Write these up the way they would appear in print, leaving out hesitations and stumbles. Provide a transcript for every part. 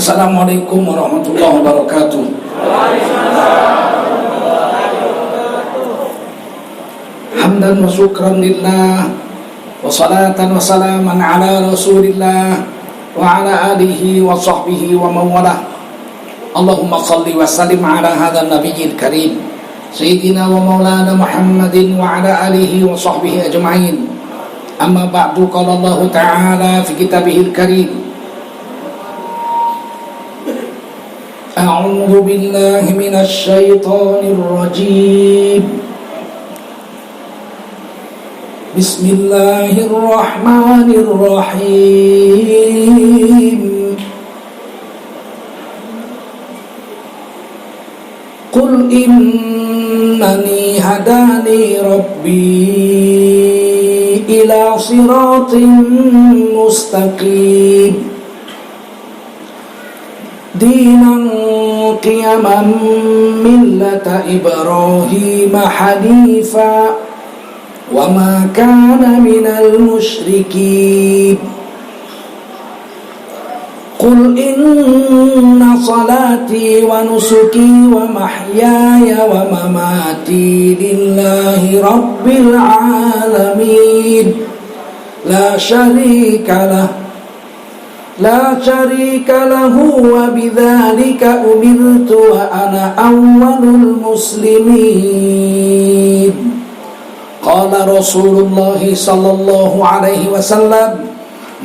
Assalamualaikum warahmatullahi wabarakatuh. Hamdan wa syukran lillah wa salatan wa salaman ala rasulillah wa ala alihi wa sahbihi wa mawalah. Allahumma salli wa sallim ala hadha nabiyil karim Sayyidina wa maulana Muhammadin wa ala alihi wa sahbihi ajma'in. Amma ba'du, qala Allah ta'ala fi kitabihil karim, A'udzu billahi minasy syaithanir rajim. Bismillahirrahmanirrahim. Qul innani hadani rabbi ila siratin mustaqim dinan qiyaman millata Ibrahim hanifa wa ma kana minal musyrikin. Qul inna salati wa nusuki wa mahyaya wa mamati lillahi rabbil alamin la syarika lahu wa bidzalika umirtu wa ana awwalul muslimin. Qala Rasulullah sallallahu alaihi wasallam,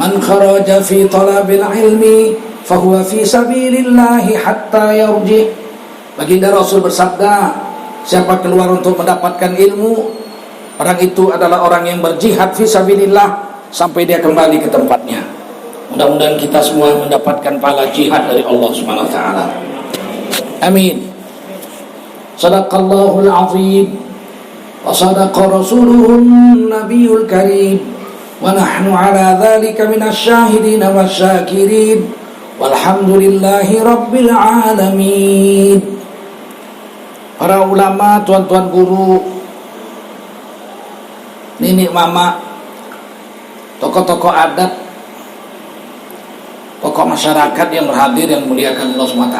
man kharaja fi talabil ilmi fahuwa fi sabilillahi hatta yarji. Baginda Rasul bersabda, siapa keluar untuk mendapatkan ilmu, orang itu adalah orang yang berjihad fi sabilillah sampai dia kembali ke tempatnya. Mudah-mudahan kita semua mendapatkan pahala jihad dari Allah Subhanahu wa taala. Amin. Shadaqallahul azim wa shadaqa rasuluhun nabiyul karim. Wa nahnu ala dzalika minasyahidin wasyakirin walhamdulillahi rabbil alamin. Para ulama, tuan-tuan guru, nenek mama, tokoh-tokoh adat, tokoh masyarakat yang berhadir yang muliakan Allah SWT,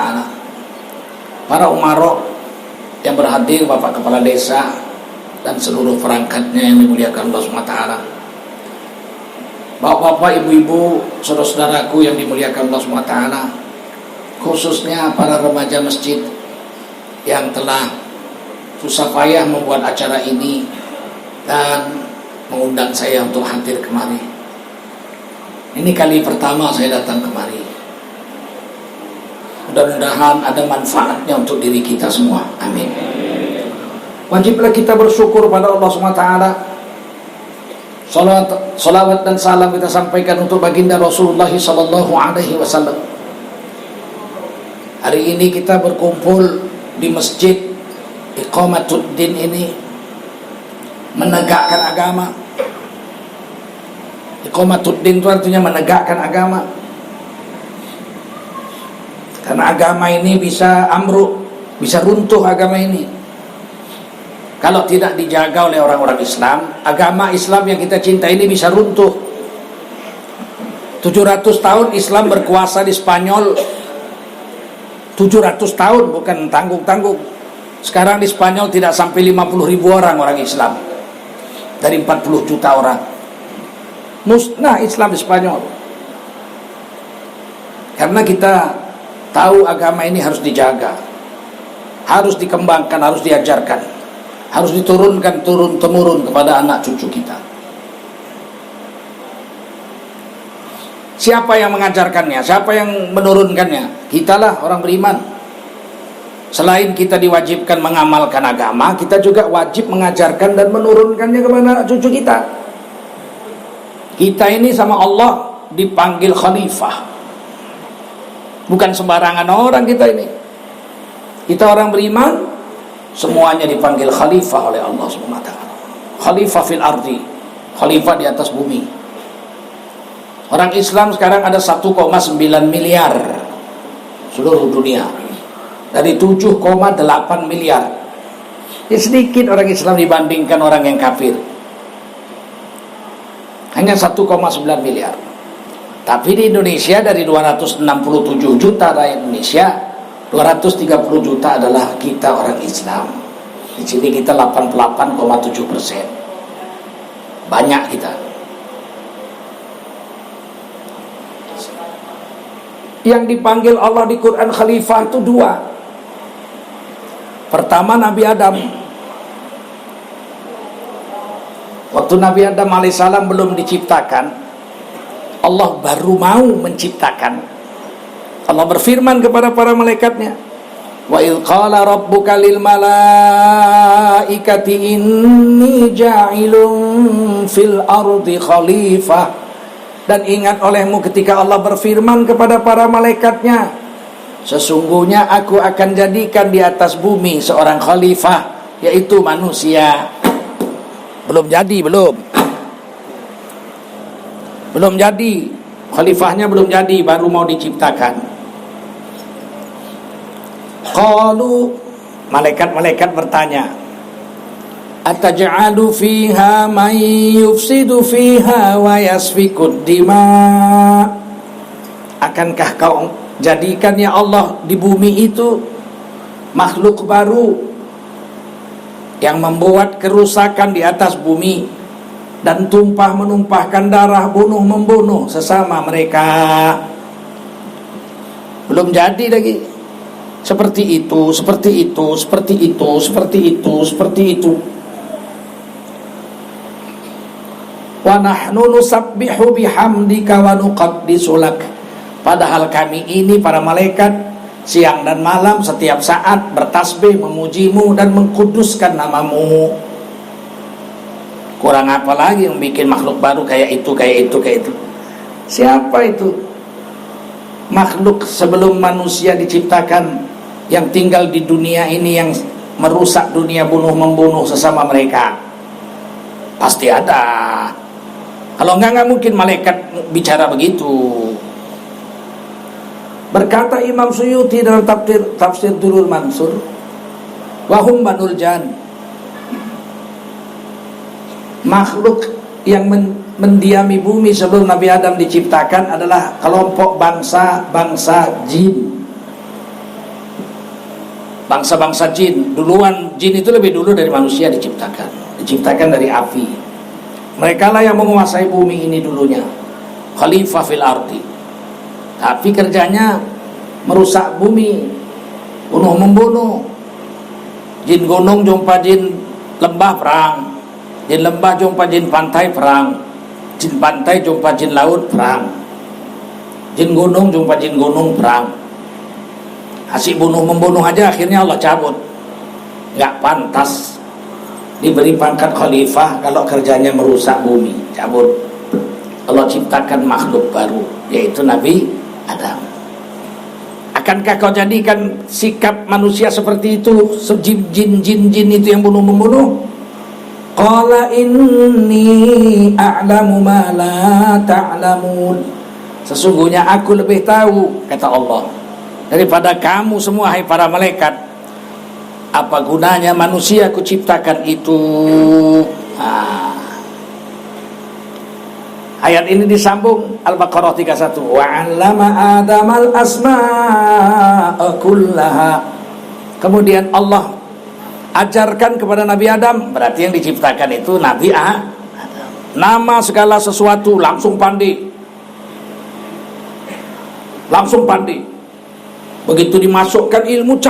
para umarok yang berhadir, bapak kepala desa dan seluruh perangkatnya yang dimuliakan Allah SWT, bapak-bapak, ibu-ibu, saudara-saudaraku yang dimuliakan Allah SWT, khususnya para remaja masjid yang telah susah payah membuat acara ini dan mengundang saya untuk hadir kemari. Ini kali pertama saya datang kemari. Mudah-mudahan ada manfaatnya untuk diri kita semua. Amin. Wajiblah kita bersyukur pada Allah SWT. Salawat dan salam kita sampaikan untuk baginda Rasulullah sallallahu alaihi wasallam. Hari ini kita berkumpul di masjid Iqamatuddin ini, menegakkan agama. Iqamatuddin itu artinya menegakkan agama. Karena agama ini bisa amruk, bisa runtuh agama ini kalau tidak dijaga oleh orang-orang Islam. Agama Islam yang kita cinta ini bisa runtuh. 700 tahun Islam berkuasa di Spanyol. 700 tahun, bukan tanggung-tanggung. Sekarang di Spanyol tidak sampai 50.000 orang Islam dari 40 juta orang. Musnah Islam di Spanyol. Karena kita tahu agama ini harus dijaga, harus dikembangkan, harus diajarkan, harus diturunkan turun-temurun kepada anak cucu kita. Siapa yang mengajarkannya? Siapa yang menurunkannya? Kitalah orang beriman. Selain kita diwajibkan mengamalkan agama, kita juga wajib mengajarkan dan menurunkannya kepada anak cucu kita. Kita ini sama Allah dipanggil khalifah. Bukan sembarangan orang kita ini. Kita orang beriman, semuanya dipanggil khalifah oleh Allah SWT. Khalifah fil ardi, khalifah di atas bumi. Orang Islam sekarang ada 1,9 miliar seluruh dunia, dari 7,8 miliar. Ya sedikit orang Islam dibandingkan orang yang kafir. Hanya 1,9 miliar. Tapi di Indonesia dari 267 juta rakyat Indonesia, 230 juta adalah kita orang Islam. Di sini kita 88,7%. Banyak kita. Yang dipanggil Allah di Quran khalifah itu dua. Pertama Nabi Adam. Waktu Nabi Adam alaihissalam belum diciptakan, Allah baru mau menciptakan. Allah berfirman kepada para malaikatnya, wa idh qala rabbuka lil malaikati inni ja'ilun fil ardi khalifah. Dan ingat olehmu ketika Allah berfirman kepada para malaikatnya, sesungguhnya aku akan jadikan di atas bumi seorang khalifah, yaitu manusia. Belum jadi, belum jadi, khalifahnya belum jadi, baru mau diciptakan. Qalu, malaikat-malaikat bertanya, ataj'alu fiha man yufsidu fiha wa yasfikud dima. Akankah kau jadikan ya Allah di bumi itu makhluk baru yang membuat kerusakan di atas bumi dan tumpah menumpahkan darah, bunuh membunuh sesama mereka? Belum jadi lagi. Seperti itu, seperti itu, seperti itu, seperti itu, seperti itu. Wa nahnu nusabbihu bihamdika wa nuqaddisu lak. Padahal kami ini para malaikat siang dan malam setiap saat bertasbih memujimu dan mengkuduskan namamu. Kurang apa lagi yang bikin makhluk baru kayak itu, kayak itu, kayak itu? Siapa itu? Makhluk sebelum manusia diciptakan yang tinggal di dunia ini yang merusak dunia, bunuh membunuh sesama mereka. Pasti ada. Kalau enggak mungkin malaikat bicara begitu. Berkata Imam Suyuti dalam tafsir Durrul Mansur, wahum banul jan, makhluk yang mendiami bumi sebelum Nabi Adam diciptakan adalah kelompok bangsa jin. Bangsa-bangsa jin. Duluan jin itu lebih dulu dari manusia diciptakan dari api. Mereka lah yang menguasai bumi ini dulunya, khalifah fil ardi. Tapi kerjanya merusak bumi, bunuh membunuh. Jin gunung jumpa jin lembah perang, jin lembah jumpa jin pantai perang, jin pantai jumpa jin laut perang, jin gunung jumpa jin gunung perang. Asik bunuh membunuh aja akhirnya Allah cabut. Nggak pantas diberi pangkat khalifah kalau kerjanya merusak bumi, cabut. Allah ciptakan makhluk baru, yaitu Nabi Adam. Akankah kau jadikan sikap manusia seperti itu, jin itu yang bunuh membunuh? Qala inni a'lamu ma la ta'lamun. Sesungguhnya aku lebih tahu, kata Allah, daripada kamu semua hai para malaikat. Apa gunanya manusia aku ciptakan itu? Ayat ini disambung Al-Baqarah 31. Wa 'allama Adamal asma'a kullaha. Kemudian Allah ajarkan kepada Nabi Adam, berarti yang diciptakan itu Nabi Adam. Nama segala sesuatu langsung pandai. Langsung pandai. Begitu dimasukkan ilmu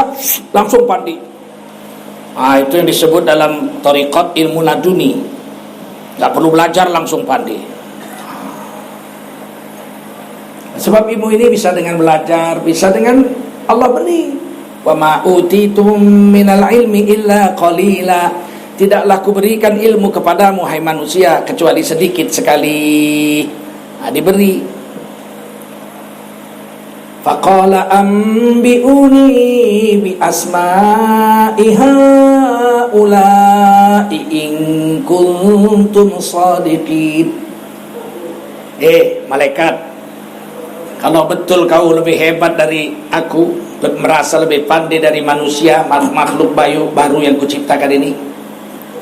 langsung pandai. Itu yang disebut dalam thariqat ilmu laduni. Enggak perlu belajar, langsung pandai. Sebab ilmu ini bisa dengan belajar, bisa dengan Allah beri. Wa ma utitum minal ilmi illa qalila. Tidaklah kuberikan ilmu kepadamu hai manusia kecuali sedikit sekali. Diberi. Faqala ambi'uni bi asma'i haula'i in kuntum shadiqin. Malaikat, kalau betul kau lebih hebat dari aku, merasa lebih pandai dari manusia, makhluk baru yang kuciptakan ini,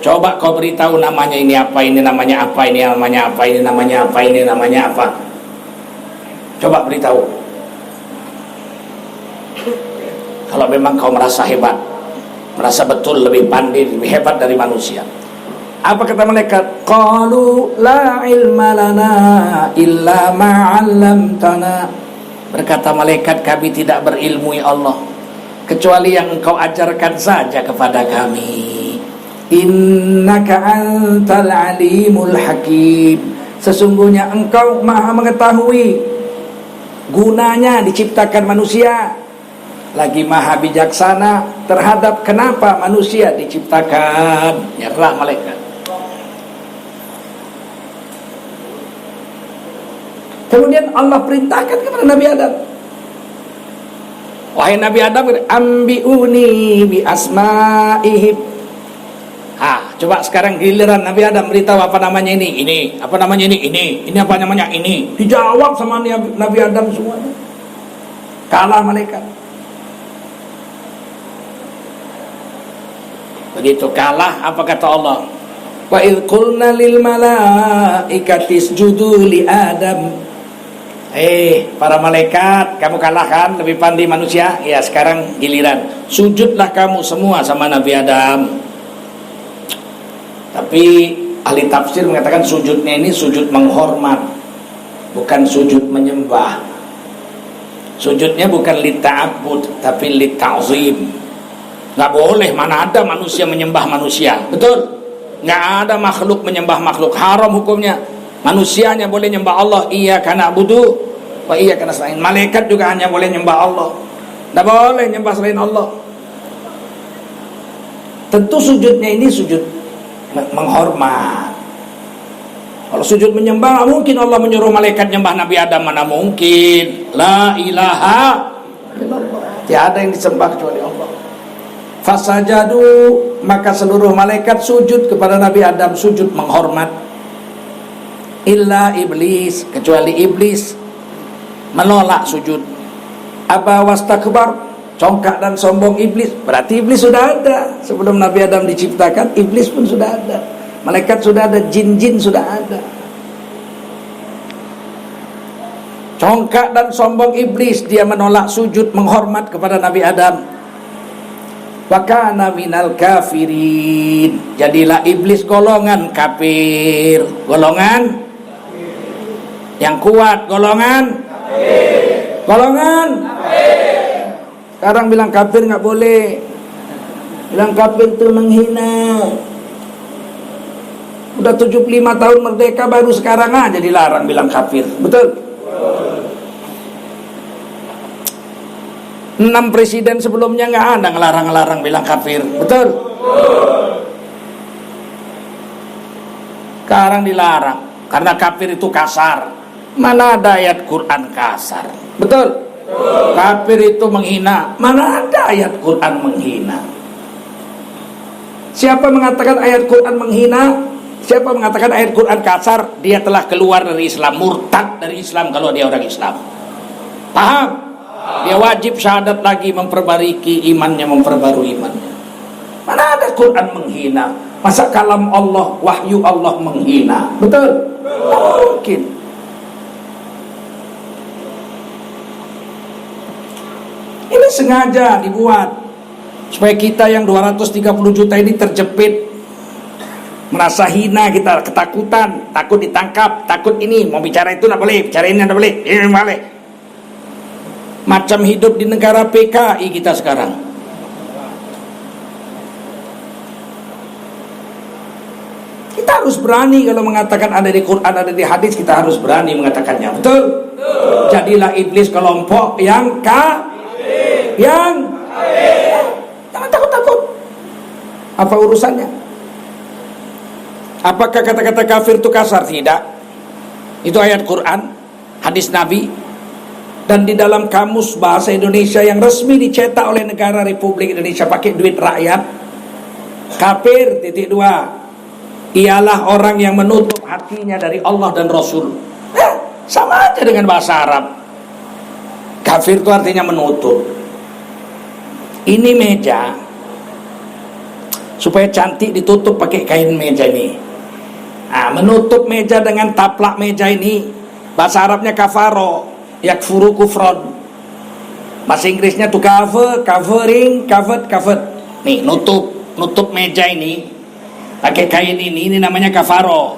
coba kau beritahu namanya ini apa, ini namanya apa, ini namanya apa, ini namanya apa, ini namanya apa. Coba beritahu. Kalau memang kau merasa hebat, merasa betul lebih pandai, lebih hebat dari manusia. Apa kata malaikat? Qalu la ilma lana illa ma 'allamtana. Berkata malaikat, kami tidak berilmu ya Allah, kecuali yang engkau ajarkan saja kepada kami. Innaka antal alimul hakim. Sesungguhnya engkau maha mengetahui gunanya diciptakan manusia, lagi maha bijaksana terhadap kenapa manusia diciptakan. Nyerah malaikat. Kemudian Allah perintahkan kepada Nabi Adam, wahai Nabi Adam, ambiuni bi asma'ihim. Coba sekarang giliran Nabi Adam beritahu apa namanya ini, apa namanya ini apa namanya ini. Dijawab sama Nabi Adam semuanya. Kalah malaikat. Begitu kalah, apa kata Allah? Wa idh qulna lil malaikati isjudu li Adam. Para malaikat, kamu kalah kan, lebih pandai manusia. Ya, sekarang giliran sujudlah kamu semua sama Nabi Adam. Tapi ahli tafsir mengatakan sujudnya ini sujud menghormat, bukan sujud menyembah. Sujudnya bukan lita'abbud, tapi lita'zim. Nggak boleh, mana ada manusia menyembah manusia, betul? Nggak ada makhluk menyembah makhluk, haram hukumnya. Manusianya boleh nyembah Allah, iyyaka na'budu wa iyyaka nasta'in. Malaikat juga hanya boleh nyembah Allah, nggak boleh nyembah selain Allah. Tentu sujudnya ini sujud menghormat. Kalau sujud menyembah, mungkin Allah menyuruh malaikat nyembah Nabi Adam, mana mungkin. La ilaha illallah, tiada yang disembah kecuali Allah. Fasajadu, maka seluruh malaikat sujud kepada Nabi Adam, sujud menghormat. Illa iblis, kecuali iblis menolak sujud. Aba wastakbar, congkak dan sombong iblis. Berarti iblis sudah ada sebelum Nabi Adam diciptakan. Iblis pun sudah ada, malaikat sudah ada, jin-jin sudah ada. Congkak dan sombong iblis, dia menolak sujud menghormat kepada Nabi Adam. Wa kana minal kafirin, jadilah iblis golongan kafir. Golongan yang kuat, golongan golongan. Sekarang bilang kafir nggak boleh. Bilang kafir itu menghina. Udah 75 tahun merdeka, baru sekarang aja dilarang bilang kafir. Betul? 6 presiden sebelumnya nggak ada ngelarang-ngelarang bilang kafir. Betul? Sekarang dilarang karena kafir itu kasar. Mana ada ayat Quran kasar? Betul? Kafir itu menghina. Mana ada ayat Quran menghina? Siapa mengatakan ayat Quran menghina, siapa mengatakan ayat Quran kasar, dia telah keluar dari Islam, murtad dari Islam kalau dia orang Islam. Paham? Dia wajib syahadat lagi, memperbariki imannya, memperbarui imannya. Mana ada Quran menghina? Masa kalam Allah, wahyu Allah menghina? Betul? Mungkin. Ini sengaja dibuat supaya kita yang 230 juta ini terjepit, merasa hina, kita ketakutan, takut ditangkap, takut ini, mau bicara itu tidak boleh, bicara ini tidak boleh, ini boleh. Macam hidup di negara PKI kita sekarang. Kita harus berani kalau mengatakan ada di Quran, ada di hadis, kita harus berani mengatakannya. Betul? Jadilah iblis kelompok yang jangan takut-takut. Apa urusannya? Apakah kata-kata kafir itu kasar? Tidak. Itu ayat Quran, hadis Nabi, dan di dalam kamus bahasa Indonesia yang resmi dicetak oleh negara Republik Indonesia pakai duit rakyat. Kafir (2) ialah orang yang menutup hatinya dari Allah dan Rasul. Sama aja dengan bahasa Arab. Kafir itu artinya menutup. Ini meja, supaya cantik ditutup pakai kain meja ini. Menutup meja dengan taplak meja ini, bahasa Arabnya kafaro. yakfuru kufron. Bahasa Inggrisnya to cover, covering, covered, covered. Nih, nutup meja ini pakai kain ini namanya kafaro.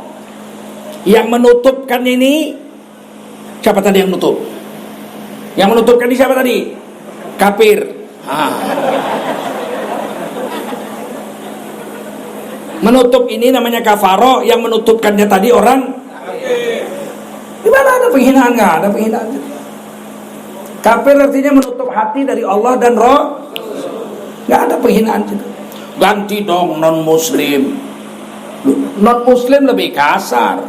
Yang menutupkan ini siapa tadi yang menutup? Yang menutupkan ini siapa tadi? Kafir. Menutup ini namanya kafaro, yang menutupkannya tadi orang kafir. Di mana ada penghinaan? Nggak ada penghinaan. Kafir artinya menutup hati dari Allah dan Roh. Nggak ada penghinaan itu. Ganti dong non muslim. Non muslim lebih kasar.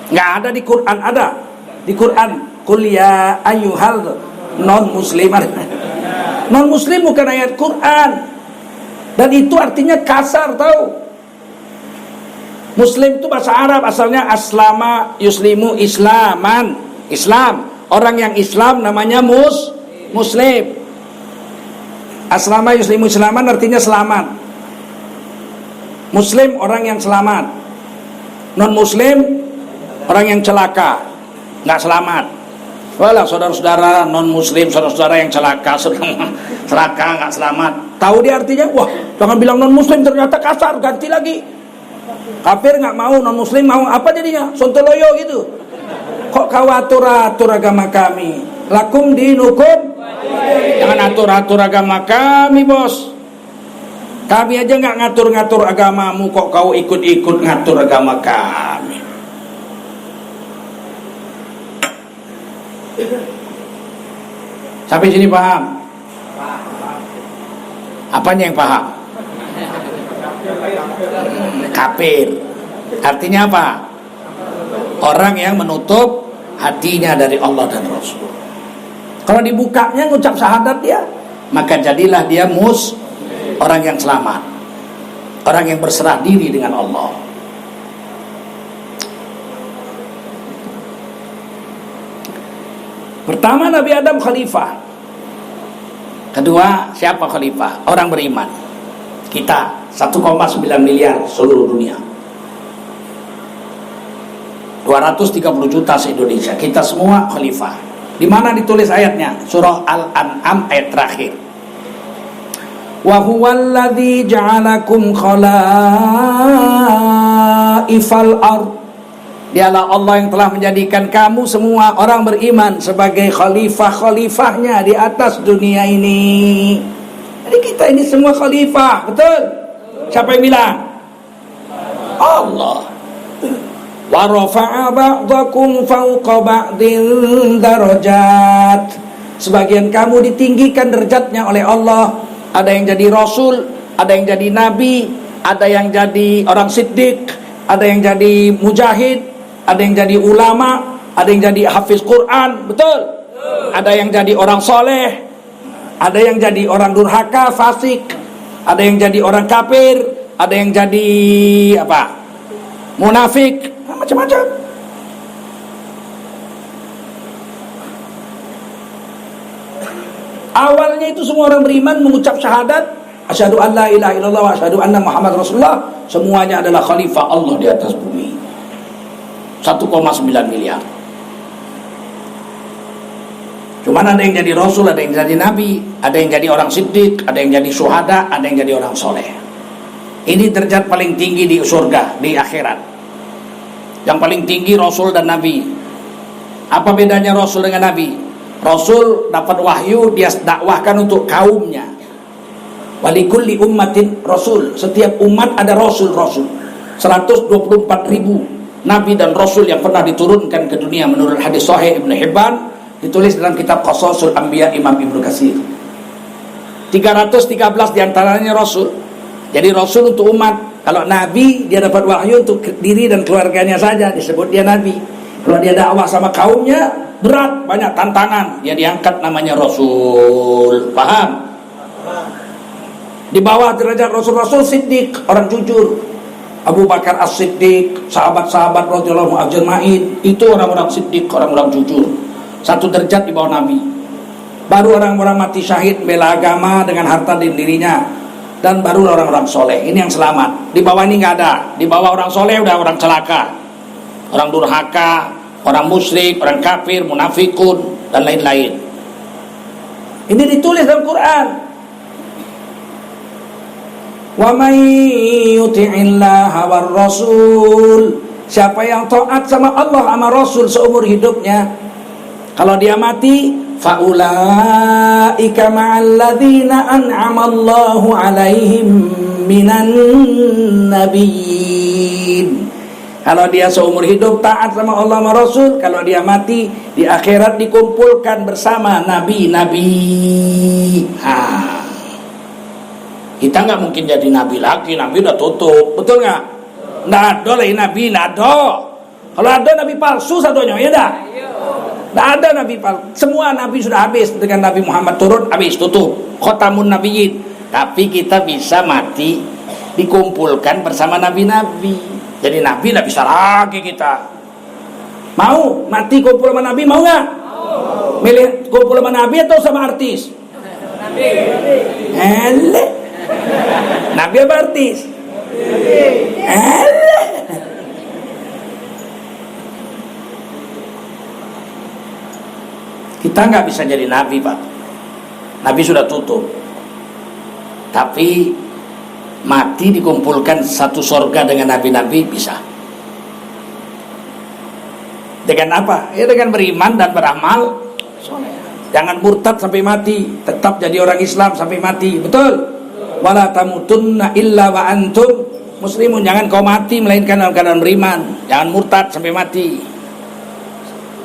Nggak ada di Quran, ada di Quran. Qul ya ayyuhal non muslim. Non muslim bukan ayat Quran. Dan itu artinya kasar, tahu? Muslim itu bahasa Arab, asalnya aslama yuslimu islaman. Islam. Orang yang Islam namanya muslim. Aslama yuslimu islaman artinya selamat. Muslim orang yang selamat. Non muslim orang yang celaka, nggak selamat. Walah saudara-saudara non muslim, saudara-saudara yang celaka nggak selamat. Tahu dia artinya? Wah, jangan bilang non muslim, ternyata kasar, ganti lagi. Kafir nggak mau, non muslim mau, apa jadinya? Sontoloyo gitu. Kok kau atur-atur agama kami? Lakum dinukum. Jangan atur-atur agama kami, bos. Kami aja nggak ngatur-ngatur agamamu, kok kau ikut-ikut ngatur agama kami. Sampai sini paham? Apanya yang paham? Kafir artinya apa? Orang yang menutup hatinya dari Allah dan Rasul. Kalau dibukanya ngucap syahadat dia, maka jadilah dia orang yang selamat, orang yang berserah diri dengan Allah. Pertama, Nabi Adam khalifah. Kedua, siapa khalifah? Orang beriman. Kita 1,9 miliar seluruh dunia, 230 juta se-Indonesia. Kita semua khalifah. Di mana ditulis ayatnya? Surah Al-An'am ayat terakhir. Wa huwallazi ja'alakum khalaifal ard. Dialah Allah yang telah menjadikan kamu semua orang beriman sebagai khalifah-khalifahnya di atas dunia ini. Jadi kita ini semua khalifah, betul? Siapa yang bilang? Allah. Wa rafa'a ba'dakum fawqa ba'din darajat. Sebagian kamu ditinggikan derajatnya oleh Allah. Ada yang jadi rasul, ada yang jadi nabi, ada yang jadi orang siddiq, ada yang jadi mujahid, ada yang jadi ulama, ada yang jadi hafiz Quran, betul? Ada yang jadi orang soleh, ada yang jadi orang durhaka, fasik, ada yang jadi orang kafir, ada yang jadi apa? Munafik, macam-macam. Awalnya itu semua orang beriman mengucap syahadat, asyhadu an la ilaha illallah wa asyhadu anna Muhammad Rasulullah. Semuanya adalah khalifah Allah di atas bumi. 1,9 miliar. Cuman ada yang jadi rasul, ada yang jadi nabi, ada yang jadi orang siddiq, ada yang jadi syuhada, ada yang jadi orang soleh. Ini derajat paling tinggi di surga, di akhirat. Yang paling tinggi rasul dan nabi. Apa bedanya rasul dengan nabi? Rasul dapat wahyu, dia dakwahkan untuk kaumnya. Walikulli ummatin rasul. Setiap umat ada rasul-rasul. 124.000 nabi dan rasul yang pernah diturunkan ke dunia menurut hadis sahih Ibnu Hibban, ditulis dalam kitab Qasasul Anbiya Imam Ibnu Katsir. 313 diantaranya rasul. Jadi rasul untuk umat. Kalau nabi, dia dapat wahyu untuk diri dan keluarganya saja, disebut dia nabi. Kalau dia dakwah sama kaumnya, berat, banyak tantangan, dia diangkat namanya rasul. Paham? Di bawah derajat rasul-rasul siddiq, orang jujur. Abu Bakar As-Siddiq, sahabat-sahabat radhiyallahu ajma'in, itu orang-orang siddiq, orang-orang jujur. Satu derajat di bawah nabi. Baru orang-orang mati syahid bela agama dengan harta dan dirinya. Dan baru orang-orang soleh. Ini yang selamat. Di bawah ini nggak ada. Di bawah orang soleh udah orang celaka, orang durhaka, orang musyrik, orang kafir, munafikun. dan lain-lain. Ini ditulis dalam Quran. Wa may yuti'illaha war rasul, siapa yang taat sama Allah sama Rasul seumur hidupnya, kalau dia mati, faulaika ma'al ladzina an'ama Allahu 'alaihim minan nabiyyin. Kalau dia seumur hidup taat sama Allah sama Rasul, kalau dia mati di akhirat dikumpulkan bersama nabi-nabi. Kita nggak mungkin jadi nabi lagi, nabi udah tutup, betul nggak? Nggak ada lagi nabi, nggak ada. Kalau ada nabi palsu satunya, ya dah. Nggak ada nabi palsu. Semua nabi sudah habis dengan Nabi Muhammad turun, habis tutup. Khotamun nabiyyin. Tapi kita bisa mati dikumpulkan bersama nabi-nabi. Jadi nabi nggak bisa lagi kita. Mau mati kumpul sama nabi, mau nggak? Milih kumpul sama nabi atau sama artis? Nabi. Nabi apa artis? Kita nggak bisa jadi nabi, Pak. Nabi sudah tutup. Tapi mati dikumpulkan satu sorga dengan nabi-nabi bisa. Dengan apa? Ya dengan beriman dan beramal soleh. Jangan murtad sampai mati, tetap jadi orang Islam sampai mati, betul? Wala tamutunna illa wa antum muslimun. Jangan kau mati melainkan dalam keadaan beriman. Jangan murtad sampai mati.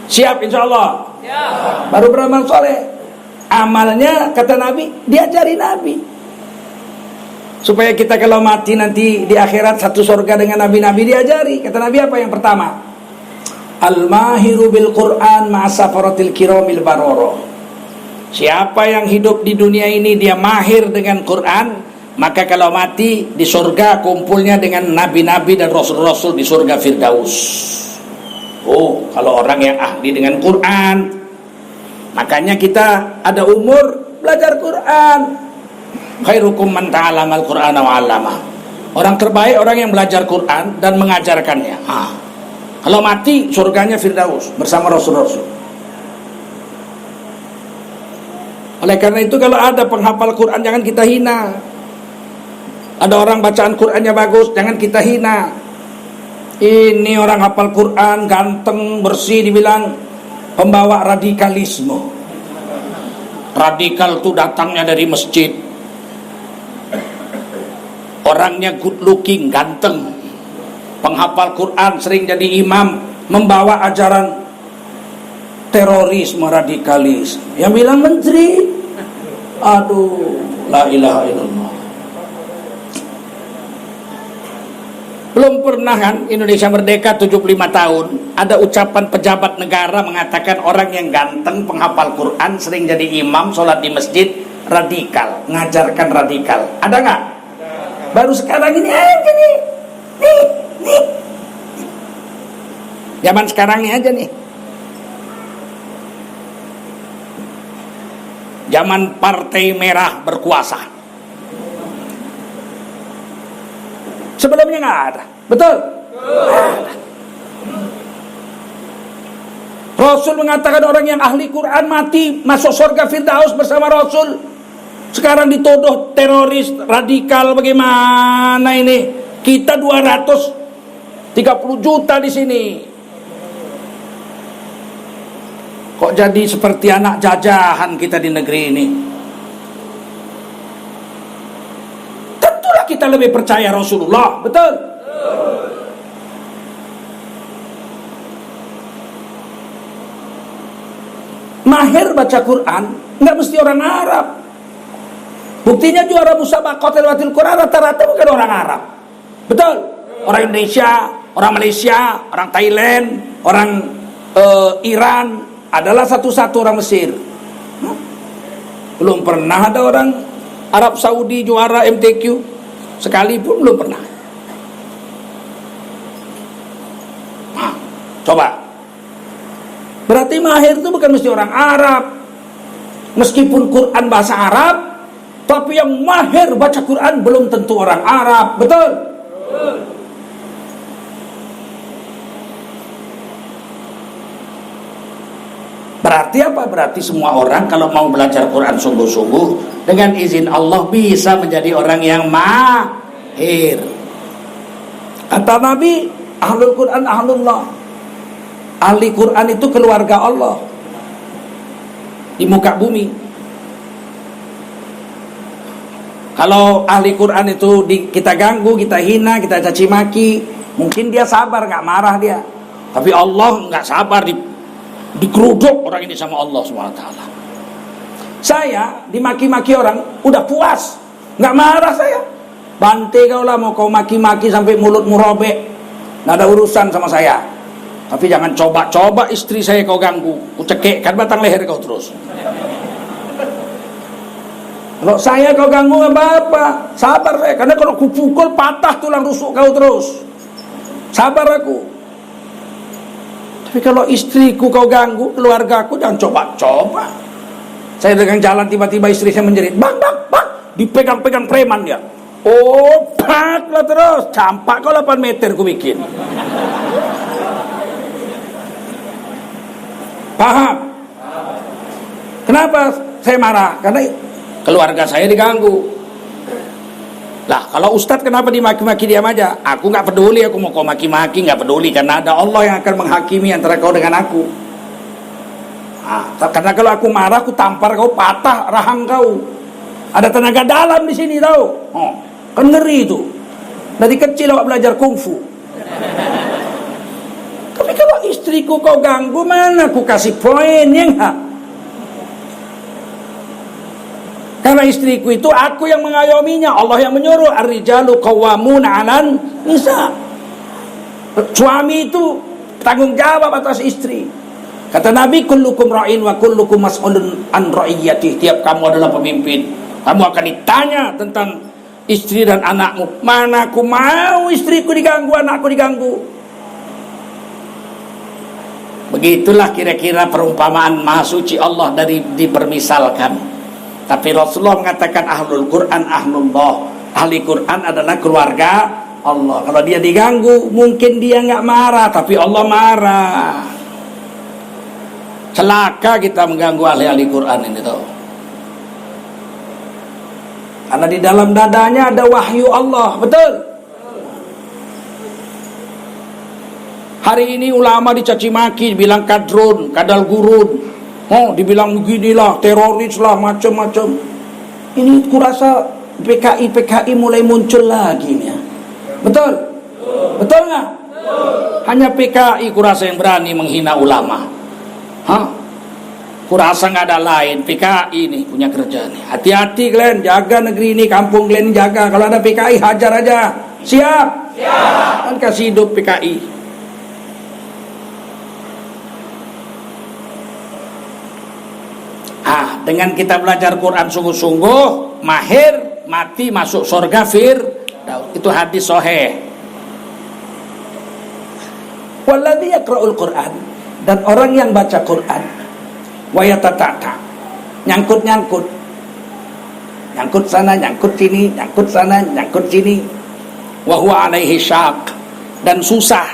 Siap insyaallah. Siap. Baru beramal soleh. Amalnya kata Nabi, diajari Nabi. Supaya kita kalau mati nanti di akhirat satu surga dengan nabi-nabi, diajari. Kata Nabi apa yang pertama? Al-mahiru bil Qur'an ma'asafaratil kiramil baroro. Siapa yang hidup di dunia ini dia mahir dengan Quran, maka kalau mati di surga kumpulnya dengan nabi-nabi dan rasul-rasul di surga Firdaus. Oh, kalau orang yang ahli dengan Quran. Makanya kita ada umur belajar Quran. Khairukum man ta'allamal Qur'ana wa 'allama. Orang terbaik orang yang belajar Quran dan mengajarkannya. Kalau mati surganya Firdaus bersama rasul-rasul. Oleh karena itu kalau ada penghafal Quran jangan kita hina. Ada orang bacaan Qurannya bagus, jangan kita hina. Ini orang hafal Quran ganteng, bersih, dibilang pembawa radikalisme. Radikal itu datangnya dari masjid. Orangnya good looking, ganteng, penghafal Quran, sering jadi imam, membawa ajaran terorisme, radikalis. Yang bilang menteri, aduh, la ilaha illallah. Belum pernah kan Indonesia merdeka 75 tahun ada ucapan pejabat negara mengatakan orang yang ganteng, penghafal Quran, sering jadi imam, sholat di masjid, radikal, ngajarkan radikal. Ada nggak? Baru sekarang ini aja nih. Zaman sekarang ini aja nih. Zaman Partai Merah berkuasa. Sebelumnya nggak ada, betul? Rasul mengatakan orang yang ahli Quran mati masuk surga Firdaus bersama Rasul. Sekarang dituduh teroris radikal, bagaimana ini? Kita 230 juta di sini. Kok jadi seperti anak jajahan kita di negeri ini? Tentulah kita lebih percaya Rasulullah, betul? Mahir baca Quran nggak mesti orang Arab. Buktinya juara musabaqah tilawatil Quran rata-rata bukan orang Arab, betul? Orang Indonesia, orang Malaysia, orang Thailand, orang Iran, adalah satu-satu orang Mesir. Belum pernah ada orang Arab Saudi juara MTQ sekalipun, belum pernah. Coba. Berarti mahir itu bukan mesti orang Arab. Meskipun Quran bahasa Arab, tapi yang mahir baca Quran belum tentu orang Arab, betul? Berarti Berarti apa? Berarti semua orang kalau mau belajar Quran sungguh-sungguh dengan izin Allah bisa menjadi orang yang mahir. Kata Nabi, ahlul Quran ahlullah. Ahli Quran itu keluarga Allah di muka bumi. Kalau ahli Quran itu kita ganggu, kita hina, kita caci maki, mungkin dia sabar, nggak marah dia. Tapi Allah nggak sabar, dikeruduk orang ini sama Allah SWT. Saya dimaki-maki orang udah puas, nggak marah saya. Bante kau lah, mau kau maki-maki sampai mulutmu robek, nggak ada urusan sama saya. Tapi jangan coba-coba istri saya kau ganggu, ku cekekkan batang leher kau terus. Kalau saya kau ganggu nggak apa-apa, sabar saya. Karena kalau ku pukul patah tulang rusuk kau terus. Sabar aku. Tapi kalau istriku kau ganggu, keluarga aku, jangan coba-coba. Saya dengan jalan tiba-tiba istri saya menjerit, bang, dipegang-pegang preman dia. Oh, bak lah terus, campak kau 8 meter ku bikin. Paham? Kenapa saya marah? Karena keluarga saya diganggu. Lah, kalau ustadz kenapa dimaki-maki diam aja? Aku nggak peduli, aku mau kau maki-maki nggak peduli, karena ada Allah yang akan menghakimi antara kau dengan aku. Nah, karena kalau aku marah, aku tampar kau, patah rahang kau. Ada tenaga dalam di sini tahu? Oh, kan ngeri itu. Dari kecil awak belajar kungfu. Tapi kalau istriku kau ganggu, mana aku kasih poin yang hak? Karena istriku itu aku yang mengayominya, Allah yang menyuruh, ar-rijalu qawwamuna 'alan nisa. Suami itu tanggung jawab atas istri. Kata Nabi, kullukum ra'in wa kullukum mas'ulun an ra'iyati. Tiap kamu adalah pemimpin, kamu akan ditanya tentang istri dan anakmu. Mana aku mau istriku diganggu, anakku diganggu. Begitulah kira-kira perumpamaan Maha Suci Allah dari dipermisalkan. Tapi Rasulullah mengatakan ahlul Quran ahlullah. Ahli Quran adalah keluarga Allah. Kalau dia diganggu, mungkin dia nggak marah, tapi Allah marah. Celaka kita mengganggu ahli-ahli Quran ini tuh. Karena di dalam dadanya ada wahyu Allah, betul? Hari ini ulama dicaci maki, dibilang kadrun, kadal gurun. Oh, dibilang beginilah, teroris lah, macam-macam. Ini kurasa PKI mulai muncul lagi nih. Betul? Betul nggak? Hanya PKI kurasa yang berani menghina ulama. Hah? Kurasa nggak ada lain. PKI ini punya kerja nih. Hati-hati kalian, jaga negeri ini, kampung kalian jaga. Kalau ada PKI hajar aja. Siap? Siap. Kan kasih hidup PKI. Dengan kita belajar Quran sungguh-sungguh, mahir, mati masuk surga itu hadis sahih. Walladzi yaqra'ul Quran, dan orang yang baca Quran wa yatata'ta, nyangkut sana, nyangkut sini, nyangkut sana, nyangkut sini, wa huwa alaihi syaq, dan susah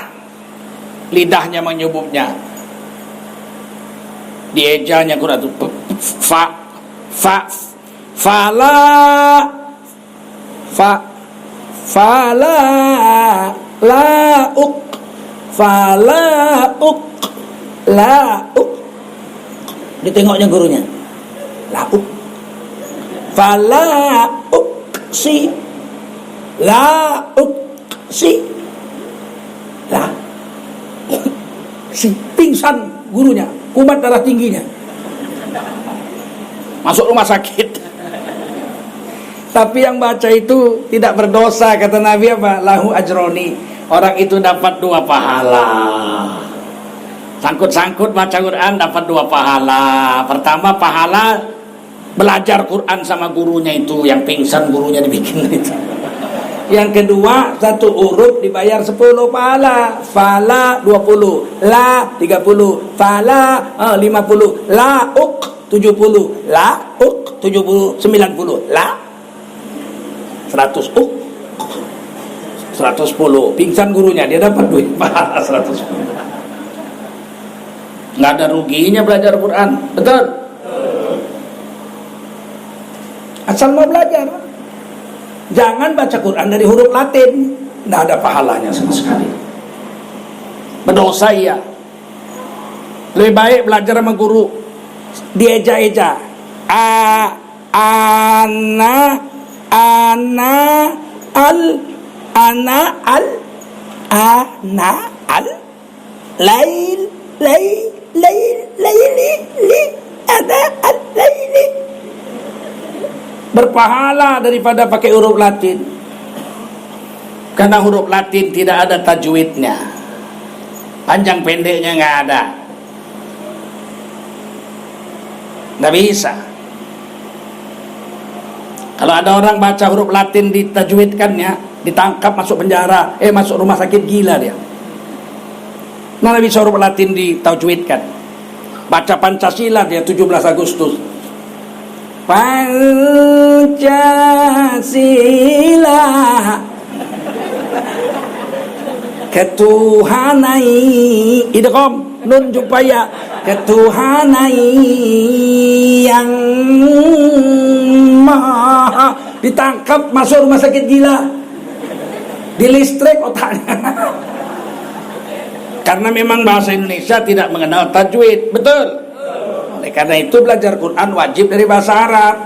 lidahnya menyebutnya. Diejanya Quran itu lauk. Ditengoknya gurunya. Lauk. Si. Pingsan gurunya, kumat darah tingginya. Masuk rumah sakit. Tapi yang baca itu tidak berdosa, kata Nabi apa? Lahu ajroni. Orang itu dapat 2 pahala. Sangkut-sangkut baca Quran dapat 2 pahala. Pertama, pahala belajar Quran sama gurunya itu, yang pingsan gurunya dibikin itu. Yang kedua, 1 huruf dibayar 10 pahala. Fala 20, la 30, fala 50, lauk 70, lauk 70, 90, la 100, 110. Pingsan gurunya, dia dapat duit pahala 110. Nggak ada ruginya belajar Quran, betul? Asal mau belajar. Jangan baca Quran dari huruf Latin, nggak ada pahalanya sama sekali. Berdosa ya. Lebih baik belajar sama guru, dieja-eja. Ana al laili ana al laili. Berpahala daripada pakai huruf Latin. Karena huruf Latin tidak ada tajwidnya, panjang pendeknya nggak ada, nggak bisa. Kalau ada orang baca huruf Latin ditajwidkannya, ditangkap, masuk penjara, masuk rumah sakit gila dia. Mana bisa huruf Latin ditajwidkan? Baca Pancasila dia 17 Agustus. Pancasila ketuhanai idgham nun jupaya ketuhanai yang maha, ditangkap, masuk rumah sakit gila, di listrik otaknya. Karena memang bahasa Indonesia tidak mengenal tajwid, betul? Oleh karena itu belajar Quran wajib dari bahasa Arab.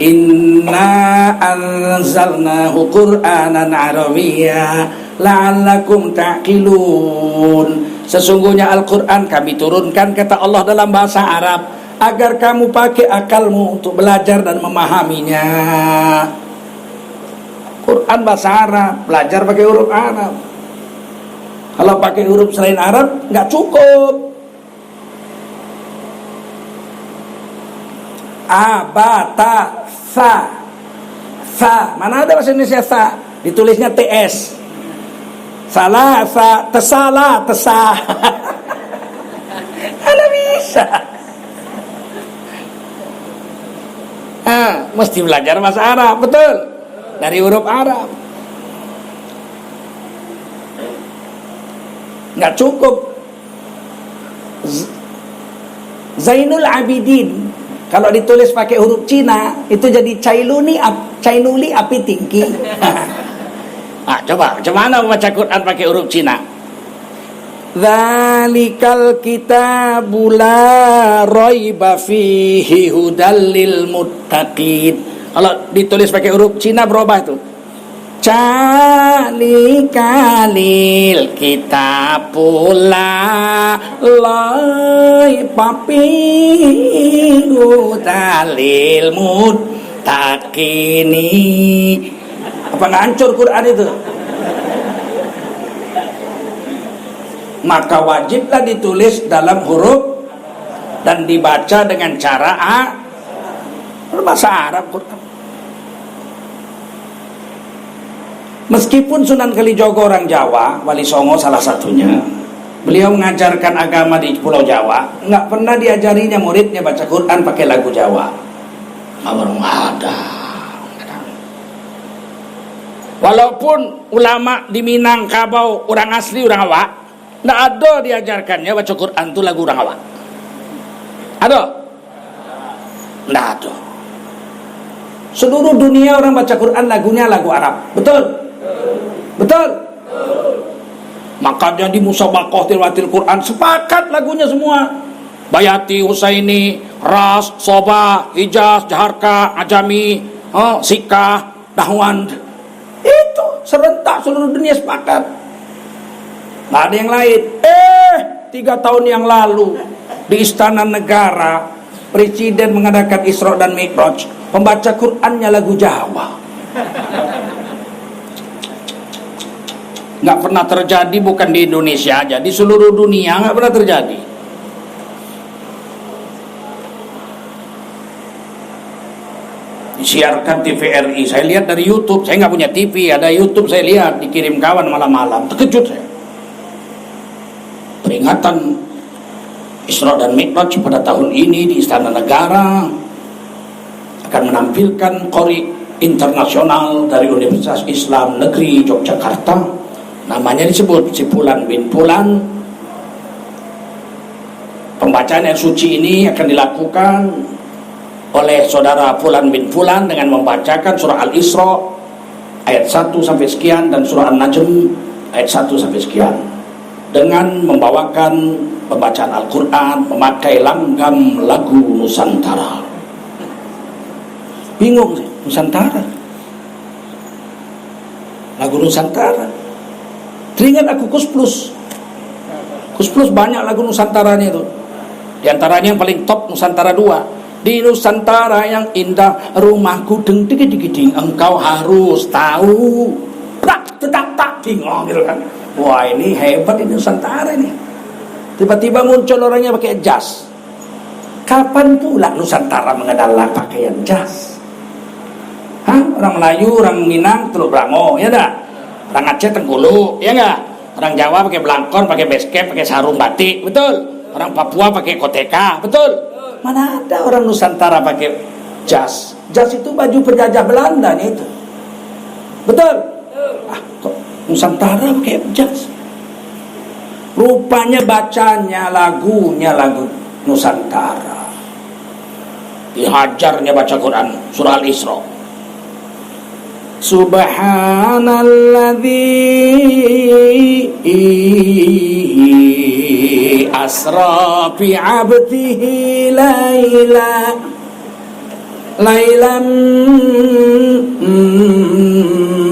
Inna anzalnahu Qur'anan Arabiyya la'allakum ta'qilun. Sesungguhnya Al-Quran kami turunkan, kata Allah, dalam bahasa Arab agar kamu pakai akalmu untuk belajar dan memahaminya. Quran bahasa Arab, belajar pakai huruf Arab. Kalau pakai huruf selain Arab nggak cukup. A, ba, ta, sa. Sa, mana ada bahasa Indonesia sa? Ditulisnya TS. Salah, sa, tesala, tesa. Mana bisa? Mesti belajar bahasa Arab, betul? Dari huruf Arab. Nggak cukup. Zainul Abidin kalau ditulis pakai huruf Cina itu jadi Cainuli api tinggi. Coba mana baca Quran pakai huruf Cina? Dzalikal kitabu la raiba fihi hudal lil muttaqin. Kalau ditulis pakai huruf Cina berubah itu. Calikalil kita pula loi papi utalil mud takini. Apa nggak hancur Quran itu? Maka wajiblah ditulis dalam huruf dan dibaca dengan cara bahasa Arab Quran. Meskipun Sunan Kalijogo orang Jawa, Wali Songo salah satunya, beliau mengajarkan agama di Pulau Jawa, nggak pernah diajarinya muridnya baca Quran pakai lagu Jawa. Nggak ada. Walaupun ulama di Minangkabau orang asli orang awak, nggak ada diajarkannya baca Quran itu lagu orang awak. Ada? Nggak ada. Seluruh dunia orang baca Quran lagunya lagu Arab, betul? Betul? Makanya di musabaqah tilawatil Quran sepakat lagunya semua. Bayati, Husaini, Ras, Soba, Hijaz, Jaharka, Ajami, Sikah, Dahwan. Itu serentak seluruh dunia sepakat. Nggak ada yang lain. 3 tahun yang lalu di Istana Negara Presiden mengadakan Isra dan Mi'raj, pembaca Qur'annya lagu Jawa. Nggak pernah terjadi, bukan di Indonesia aja, di seluruh dunia nggak pernah terjadi. Disiarkan TVRI, saya lihat dari YouTube, saya nggak punya TV, ada YouTube saya lihat, dikirim kawan malam-malam, terkejut saya. Peringatan Isra dan Mi'raj pada tahun ini di Istana Negara akan menampilkan qori internasional dari Universitas Islam Negeri Yogyakarta. Namanya disebut si Fulan bin Fulan, Pembacaan ayat suci ini akan dilakukan oleh saudara Fulan bin Fulan dengan membacakan surah Al-Isra ayat 1 sampai sekian dan surah An-Najm ayat 1 sampai sekian, dengan membawakan pembacaan Al-Quran memakai langgam lagu Nusantara. Bingung sih, Nusantara, lagu Nusantara. Teringat aku Kus Plus banyak lagu Nusantaranya itu. Di antaranya yang paling top Nusantara 2. Di Nusantara yang indah rumahku deng ding ding ding, engkau harus tahu. Tak bingung gitu kan. Wah, ini hebat ini Nusantara ini. Tiba-tiba muncul orangnya pakai jas. Kapan pula Nusantara mengenal pakaian jas? Hah? Orang Melayu, orang Minang, Teluk Brango, ya enggak? Orang Aceh Tengkuluk, ya enggak? Orang Jawa pakai belangkon, pakai basket, pakai sarung batik, betul? Orang Papua pakai koteka, betul? Mana ada orang Nusantara pakai jas? Jas itu baju penjajah Belanda itu, betul? Ah, kok Nusantara pakai jas? Rupanya bacanya lagunya lagu Nusantara. Dihajarnya baca Quran surah Al-Isra. Subhanalladzi asra bi 'abdihi lailan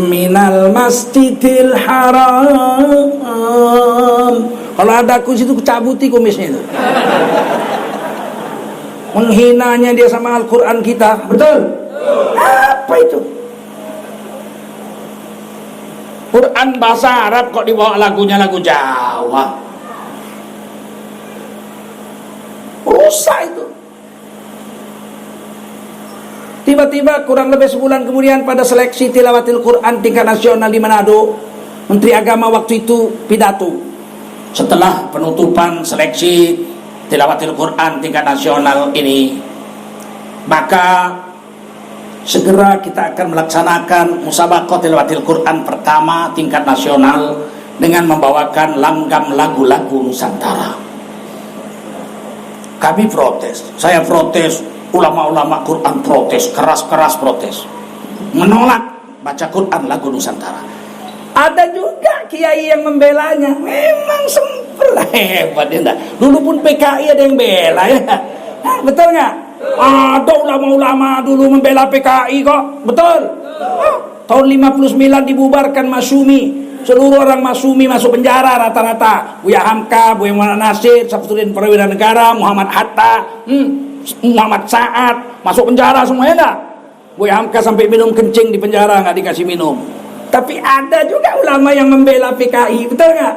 minal masjidil haram. Kalau ada aku situ kucabuti kumisnya itu. Menghinanya dia sama Al-Quran kita, betul? Apa itu? Quran bahasa Arab kok dibawa lagunya lagu Jawa. Rusak itu. Tiba-tiba kurang lebih sebulan kemudian pada seleksi tilawatil Quran tingkat nasional di Manado, Menteri Agama waktu itu pidato setelah penutupan seleksi tilawatil Quran tingkat nasional ini, maka segera kita akan melaksanakan musabaqah tilawatil Quran pertama tingkat nasional dengan membawakan langgam lagu-lagu Nusantara. Kami protes, saya protes, ulama-ulama Quran protes, keras-keras protes, menolak baca Quran lagu Nusantara. Ada juga kiai yang membelanya, memang sempurna, hebat ya enggak? Dulu pun PKI ada yang bela ya, nah, betul nggak? Ada ulama-ulama dulu membela PKI kok, betul? Tahun 59 dibubarkan Masyumi, seluruh orang Masyumi masuk penjara rata-rata. Buya Hamka, Buya Muhammad Nasir, Syafruddin Perwira Negara, Muhammad Hatta, Muhammad Sa'ad masuk penjara semuanya enggak? Buya Hamka sampai minum kencing di penjara, nggak dikasih minum. Tapi ada juga ulama yang membela PKI, betul nggak?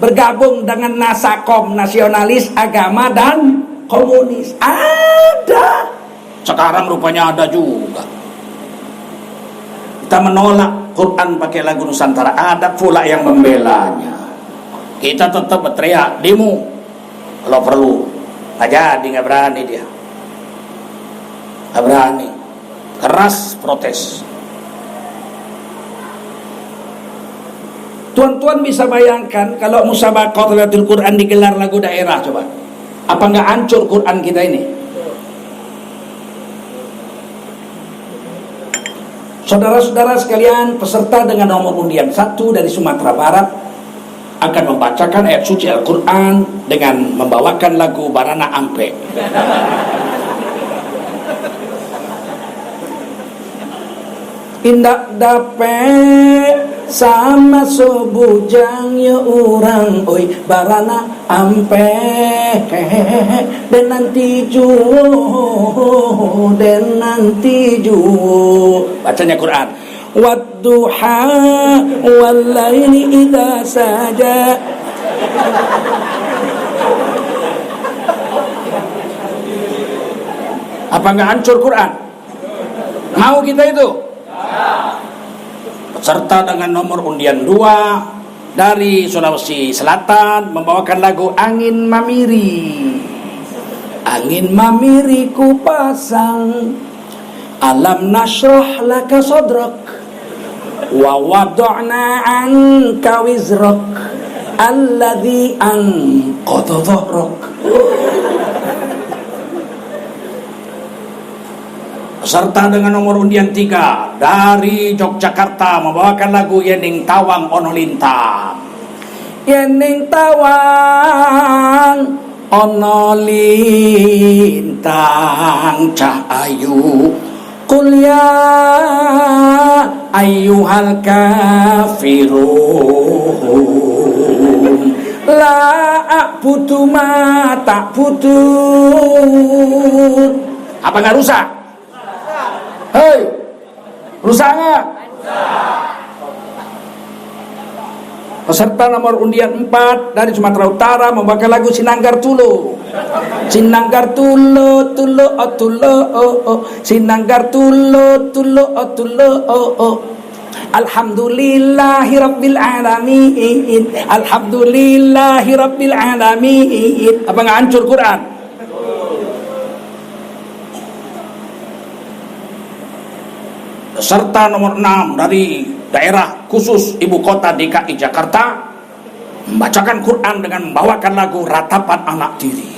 Bergabung dengan Nasakom, nasionalis agama dan komunis. Ada. Sekarang rupanya ada juga. Kita menolak Quran pakai lagu Nusantara. Ada pula yang membelanya. Kita tetap berteriak, demo kalau perlu. Nggak jadi, nggak berani dia. Nggak berani. Keras protes. Tuan-tuan bisa bayangkan kalau musabaqah tilawatil Quran digelar lagu daerah, coba. Apa nggak hancur Quran kita ini? Saudara-saudara sekalian, peserta dengan nomor undian 1 dari Sumatera Barat akan membacakan ayat suci Al-Quran dengan membawakan lagu Barana Ampe. Indak dapet sama sobujang ya orang, oi Barana Ampe dan nanti juo, bacanya Quran. Wadduha wallaili idza saja. Apa nggak hancur Quran? Mau kita itu? Peserta dengan nomor undian 2 dari Sulawesi Selatan membawakan lagu Angin Mamiri. Angin mamiri ku pasang, alam nashrah laka sadrak, wa wada'na anka wizrak, alladhi anqadha dhahrak. Peserta dengan nomor undian 3 dari Yogyakarta membawakan lagu Yening Tawang Ono Lintang. Yening Tawang Ono Lintang cah ayu Qul ya ayyuhal kafirun la a'budu ma ta'budun. Apa nggak rusak? Hei, rusak nggak? Peserta nomor undian 4 dari Sumatera Utara membawakan lagu Sinanggar Tulo. Sinanggar Tulo, Tulo, oh Tulo, oh oh. Sinanggar Tulo, Tulo, oh Tulo, oh oh. Alhamdulillahirabbil alamin. Alhamdulillahirabbil alamin. Apa nggak hancur Quran? Peserta nomor 6 dari daerah khusus ibu kota DKI Jakarta membacakan Quran dengan membawakan lagu Ratapan Anak Tiri.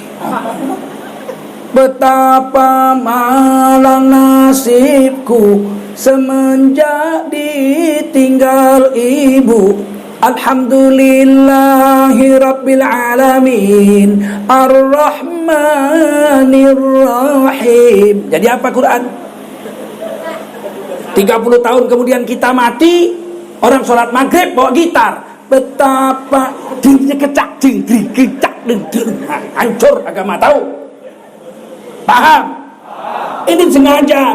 Betapa malang nasibku semenjak ditinggal ibu. Alhamdulillahirabbil alamin Ar-Rahmanir-Rahim. Jadi apa Quran? 30 tahun kemudian kita mati, orang sholat maghrib bawa gitar. Betapa dirinya kecak jingkri kecak deng. Hancur agama, tahu? Paham? Ini disengaja.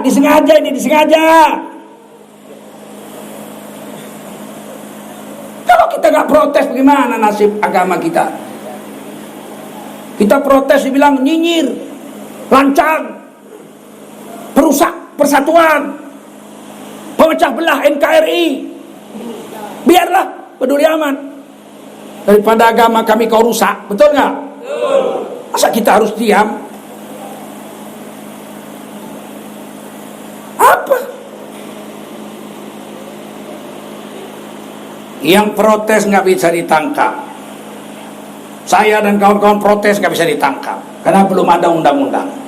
Kalau kita nggak protes, bagaimana nasib agama kita? Kita protes dibilang nyinyir, lancang, perusak persatuan, pemecah belah NKRI. Biarlah, peduli amat. Daripada agama kami kau rusak, betul nggak? Masa kita harus diam? Apa? Yang protes nggak bisa ditangkap. Saya dan kawan-kawan protes nggak bisa ditangkap karena belum ada undang-undang.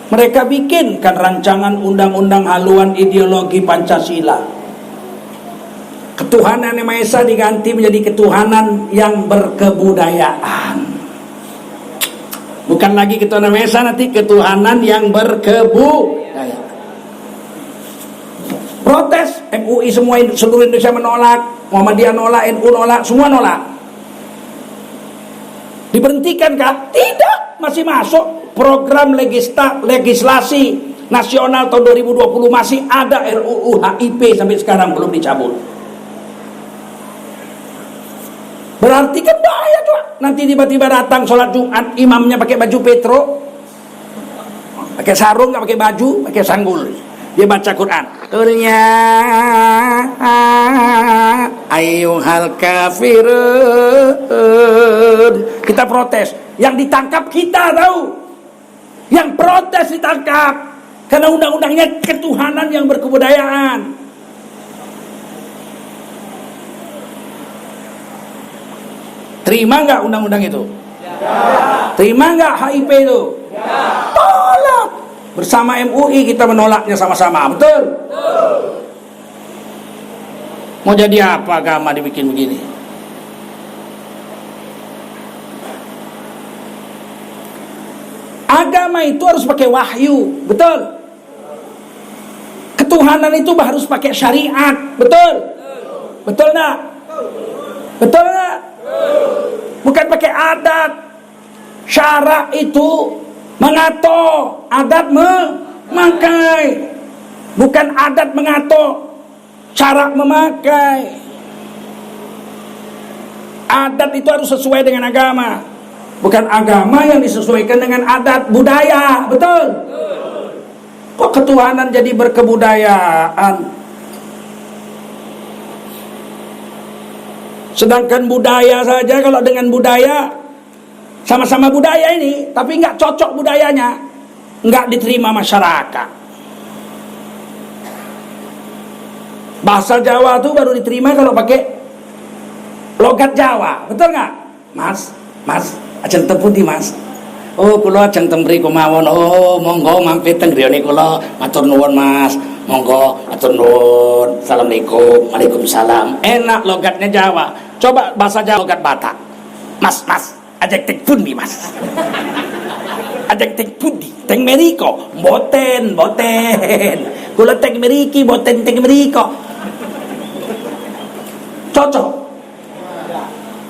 Mereka bikinkan rancangan undang-undang haluan ideologi Pancasila. Ketuhanan yang Maha Esa diganti menjadi ketuhanan yang berkebudayaan. Bukan lagi ketuhanan Maha Esa, nanti ketuhanan yang berkebudayaan. Protes, MUI semua seluruh Indonesia menolak, Muhammadiyah nolak, NU nolak, semua nolak. Diberhentikankah? Tidak, masih masuk. Program legislasi nasional tahun 2020 masih ada. RUU HIP sampai sekarang belum dicabut. Berarti kan bahaya tuh. Nanti tiba-tiba datang sholat Jumat, imamnya pakai baju petro, pakai sarung, nggak pakai baju, pakai sanggul. Dia baca Quran. Qulnya ayyuhal kafirun. Kita protes. Yang ditangkap kita, tahu? Yang protes ditangkap karena undang-undangnya ketuhanan yang berkebudayaan. Terima nggak undang-undang itu? Ya. Terima nggak HIP itu? Ya. Tolak. Bersama MUI kita menolaknya sama-sama, betul? Betul. Mau jadi apa agama dibikin begini? Agama itu harus pakai wahyu, betul? Ketuhanan itu harus pakai syariat, betul? Betul nggak? Betul nggak? Bukan pakai adat. Syara itu mengato, adat memakai. Bukan adat mengato, cara memakai. Adat itu harus sesuai dengan agama. Bukan agama yang disesuaikan dengan adat budaya, betul? Kok ketuhanan jadi berkebudayaan? Sedangkan budaya saja, kalau dengan budaya, sama-sama budaya ini, tapi nggak cocok budayanya, nggak diterima masyarakat. Bahasa Jawa tuh baru diterima kalau pakai logat Jawa, betul nggak? Mas, acan teputi mas. Oh, kula ajeng teng mriku mawon. Oh, monggo mampir teng griyane kula. Matur nuwun, Mas. Monggo, matur nuwun. Assalamualaikum. Waalaikumsalam. Enak logatnya Jawa. Coba bahasa Jawa logat Batak. Mas, ajeng teng pundi, Mas? Ajeng teng pundi? Teng mriko. Mboten. Kula teng mriki, mboten teng mriko. Cocok?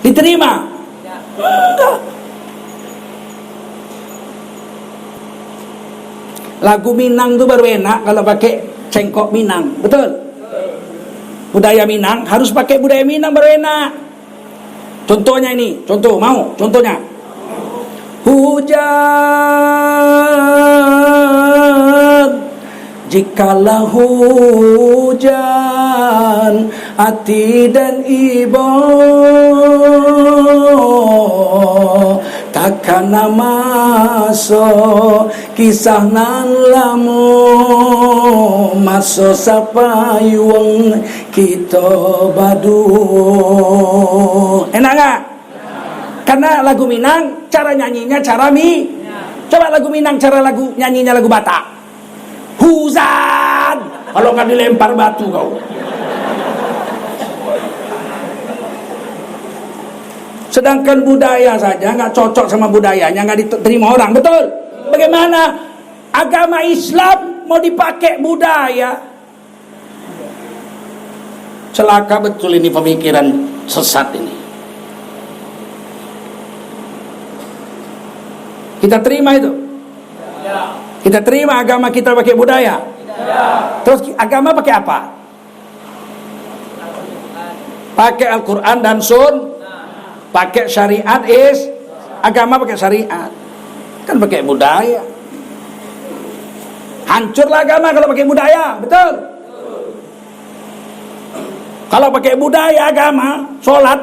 Diterima? Enggak. Lagu Minang tuh baru enak kalau pakai cengkok Minang, betul? Budaya Minang harus pakai budaya Minang baru enak. Contohnya ini, mau? Contohnya, hujan, jikalau hujan, hati dan ibu takkan masuk kisah nan lamu masuk sapayung kita badu. Enak gak? Karena lagu Minang cara nyanyinya cara coba lagu Minang cara lagu nyanyinya lagu Batak. Hujan, kalau nggak dilempar batu kau. Sedangkan budaya saja nggak cocok sama budayanya, nggak diterima orang, betul? Bagaimana agama Islam mau dipakai budaya? Celaka betul ini pemikiran sesat ini. Kita terima itu? Kita terima agama kita pakai budaya? Terus agama pakai apa? Pakai Al-Quran dan pakai syariat agama pakai syariat, kan pakai budaya. Hancurlah agama kalau pakai budaya, betul? Kalau pakai budaya agama, sholat,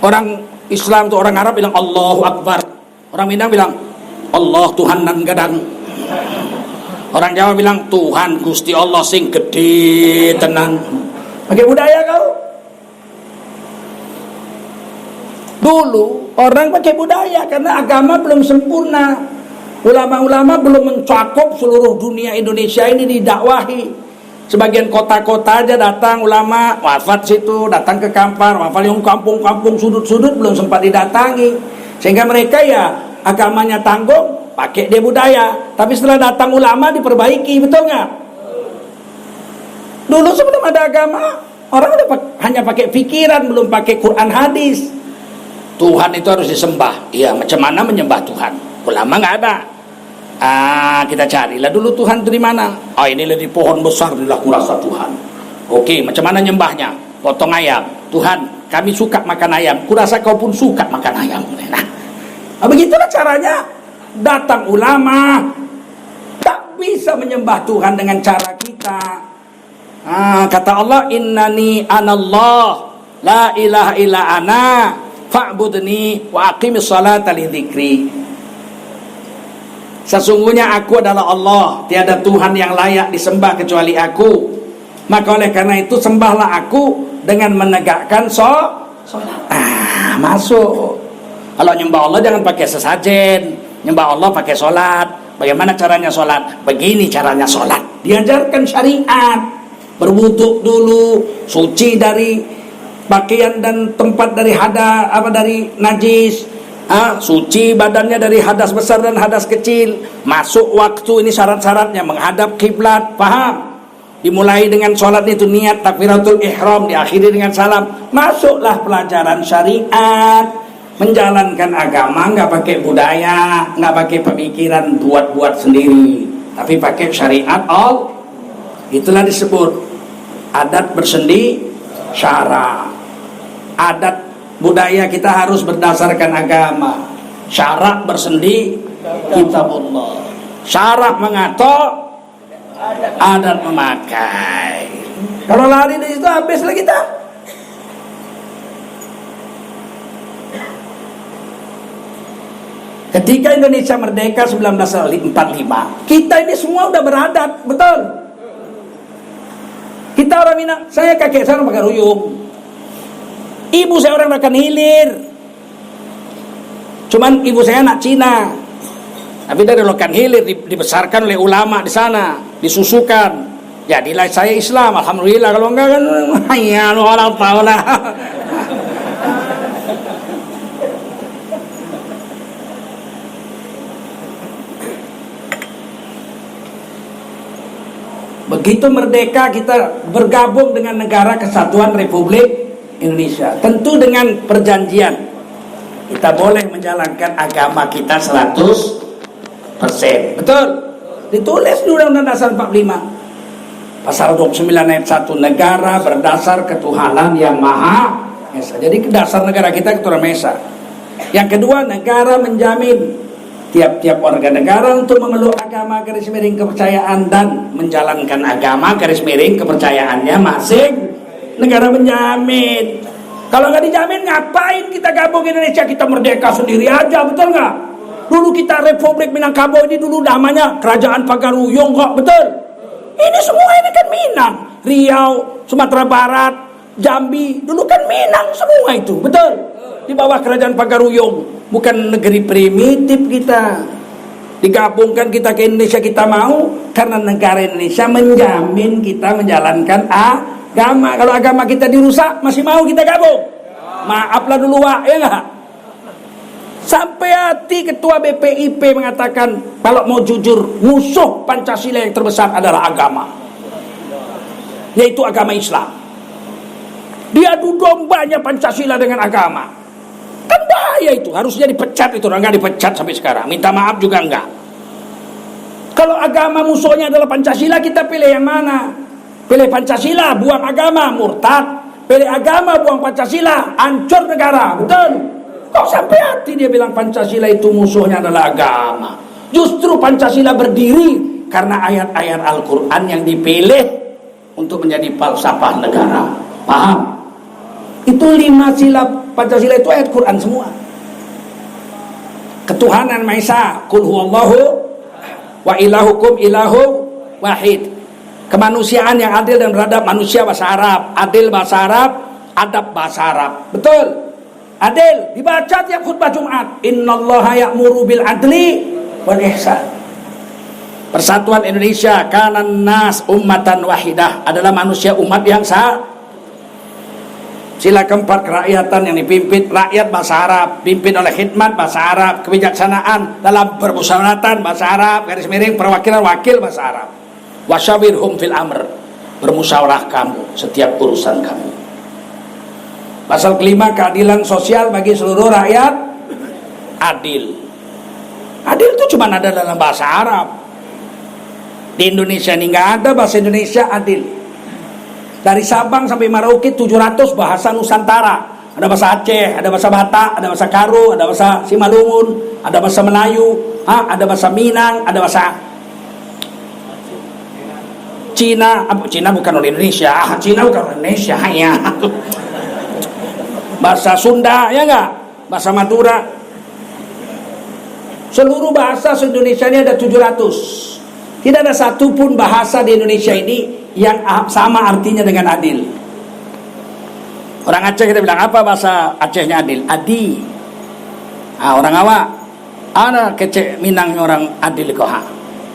orang Islam tuh orang Arab bilang Allahu Akbar, orang Minang bilang Allah Tuhan nan gadang, orang Jawa bilang Tuhan Gusti Allah sing gede tenan. Pakai budaya kau. Dulu orang pakai budaya karena agama belum sempurna. Ulama-ulama belum mencakup seluruh dunia Indonesia ini didakwahi. Sebagian kota-kota aja datang ulama, wafat situ, datang ke Kampar, wafat yang kampung-kampung sudut-sudut belum sempat didatangi. Sehingga mereka ya agamanya tanggung, pakai dia budaya. Tapi setelah datang ulama diperbaiki, betul nggak? Dulu sebelum ada agama, orang udah hanya pakai pikiran, belum pakai Quran hadis. Tuhan itu harus disembah. Iya, macam mana menyembah Tuhan? Ulama nggak ada. Kita carilah dulu Tuhan itu di mana. Ini di pohon besar inilah kurasa Tuhan. Oke, macam mana nyembahnya? Potong ayam. Tuhan, kami suka makan ayam. Kurasa kau pun suka makan ayam. Nah, begitulah caranya. Datang ulama, tak bisa menyembah Tuhan dengan cara kita. Kata Allah, innani anallah, la ilaha illa ana. Fa'budni wa aqimis salata li dzikri. Sesungguhnya aku adalah Allah, tiada Tuhan yang layak disembah kecuali aku. Maka oleh karena itu sembahlah aku dengan menegakkan salat. Masuk. Kalau nyembah Allah jangan pakai sesajen, nyembah Allah pakai salat. Bagaimana caranya salat? Begini caranya salat. Diajarkan syariat. Berwudu dulu, suci dari pakaian dan tempat dari dari najis, suci badannya dari hadas besar dan hadas kecil. Masuk waktu ini syarat-syaratnya menghadap kiblat, paham? Dimulai dengan sholat itu niat takbiratul ihram, diakhiri dengan salam. Masuklah pelajaran syariat, menjalankan agama nggak pakai budaya, nggak pakai pemikiran buat-buat sendiri, tapi pakai syariat Allah. Itulah disebut adat bersendi syara. Adat budaya kita harus berdasarkan agama. Syarak bersendi kitabullah. Syarak mengatur, adat memakai. Kalau lari dari situ habislah kita. Ketika Indonesia merdeka 1945, kita ini semua udah beradat, betul? Kita orang Minang, saya kakek saya orang Pagaruyung. Ibu saya orang Rakan Hilir. Cuman ibu saya anak Cina. Tapi dari Lokan Hilir dibesarkan oleh ulama di sana, disusukan. Jadilah saya Islam, alhamdulillah. Kalau enggak kan, ya orang tahu lah. Begitu merdeka kita bergabung dengan Negara Kesatuan Republik Indonesia. Tentu dengan perjanjian kita boleh menjalankan agama kita 100%. Betul? Ditulis di Undang-Undang Dasar 45. Pasal 29 ayat 1, negara berdasar ketuhanan yang Maha Esa. Jadi dasar negara kita ketuhanan Maha Esa. Yang kedua, negara menjamin tiap-tiap warga negara untuk memeluk agama garis miring kepercayaan dan menjalankan agama garis miring kepercayaannya masing. Negara menjamin. Kalau nggak dijamin, ngapain kita gabung Indonesia? Kita merdeka sendiri aja, betul nggak? Dulu kita Republik Minangkabau ini dulu namanya Kerajaan Pagaruyung kok, betul? Ini semua ini kan Minang, Riau, Sumatera Barat, Jambi, dulu kan Minang semua itu, betul? Di bawah Kerajaan Pagaruyung. Bukan negeri primitif kita. Digabungkan kita ke Indonesia kita mau, karena negara Indonesia menjamin kita menjalankan agama. Kalau agama kita dirusak, masih mau kita gabung? Maaflah dulu, Wak, ya nggak? Sampai hati Ketua BPIP mengatakan, kalau mau jujur, musuh Pancasila yang terbesar adalah agama, yaitu agama Islam. Dia adu dombanya Pancasila dengan agama. Kan bahaya itu, harusnya dipecat itu, orang nggak dipecat sampai sekarang, minta maaf juga enggak. Kalau agama musuhnya adalah Pancasila, kita pilih yang mana? Pilih Pancasila, buang agama, murtad. Pilih agama, buang Pancasila, hancur negara, betul? Kok sampai hati dia bilang Pancasila itu musuhnya adalah agama? Justru Pancasila berdiri karena ayat-ayat Al-Quran yang dipilih untuk menjadi falsafah negara. Paham? Itu 5 sila Pancasila itu ayat Quran semua. Ketuhanan Maha Esa, Qul huwallahu wa ilahukum ilahu wahid. Kemanusiaan yang adil dan beradab, manusia bahasa Arab, adil bahasa Arab, adab bahasa Arab. Betul? Adil dibaca tiap khutbah Jumat. Innallaha ya'muru bil adli wal ihsan. Persatuan Indonesia, kanan nas ummatan wahidah, adalah manusia umat yang sah. Sila keempat, kerakyatan yang dipimpin rakyat bahasa Arab, pimpin oleh khidmat bahasa Arab, kebijaksanaan dalam permusyawaratan bahasa Arab, garis miring perwakilan wakil bahasa Arab. Wasyawirhum fil amr, bermusyawarah kamu setiap urusan kamu. Pasal kelima, keadilan sosial bagi seluruh rakyat adil. Adil itu cuma ada dalam bahasa Arab. Di Indonesia ini nggak ada bahasa Indonesia adil. Dari Sabang sampai Merauke 700 bahasa Nusantara. Ada bahasa Aceh, ada bahasa Batak, ada bahasa Karo, ada bahasa Simalungun, ada bahasa Melayu, ada bahasa Minang, ada bahasa Cina. Cina bukan oleh Indonesia, Cina bukan oleh Indonesia, ya. Bahasa Sunda, ya enggak? Bahasa Madura. Seluruh bahasa Indonesia ini ada 700. Tidak ada satupun bahasa di Indonesia ini yang sama artinya dengan adil. Orang Aceh kita bilang apa bahasa Acehnya adil? Adi. Orang awak ada kecek Minangnya orang adil kok.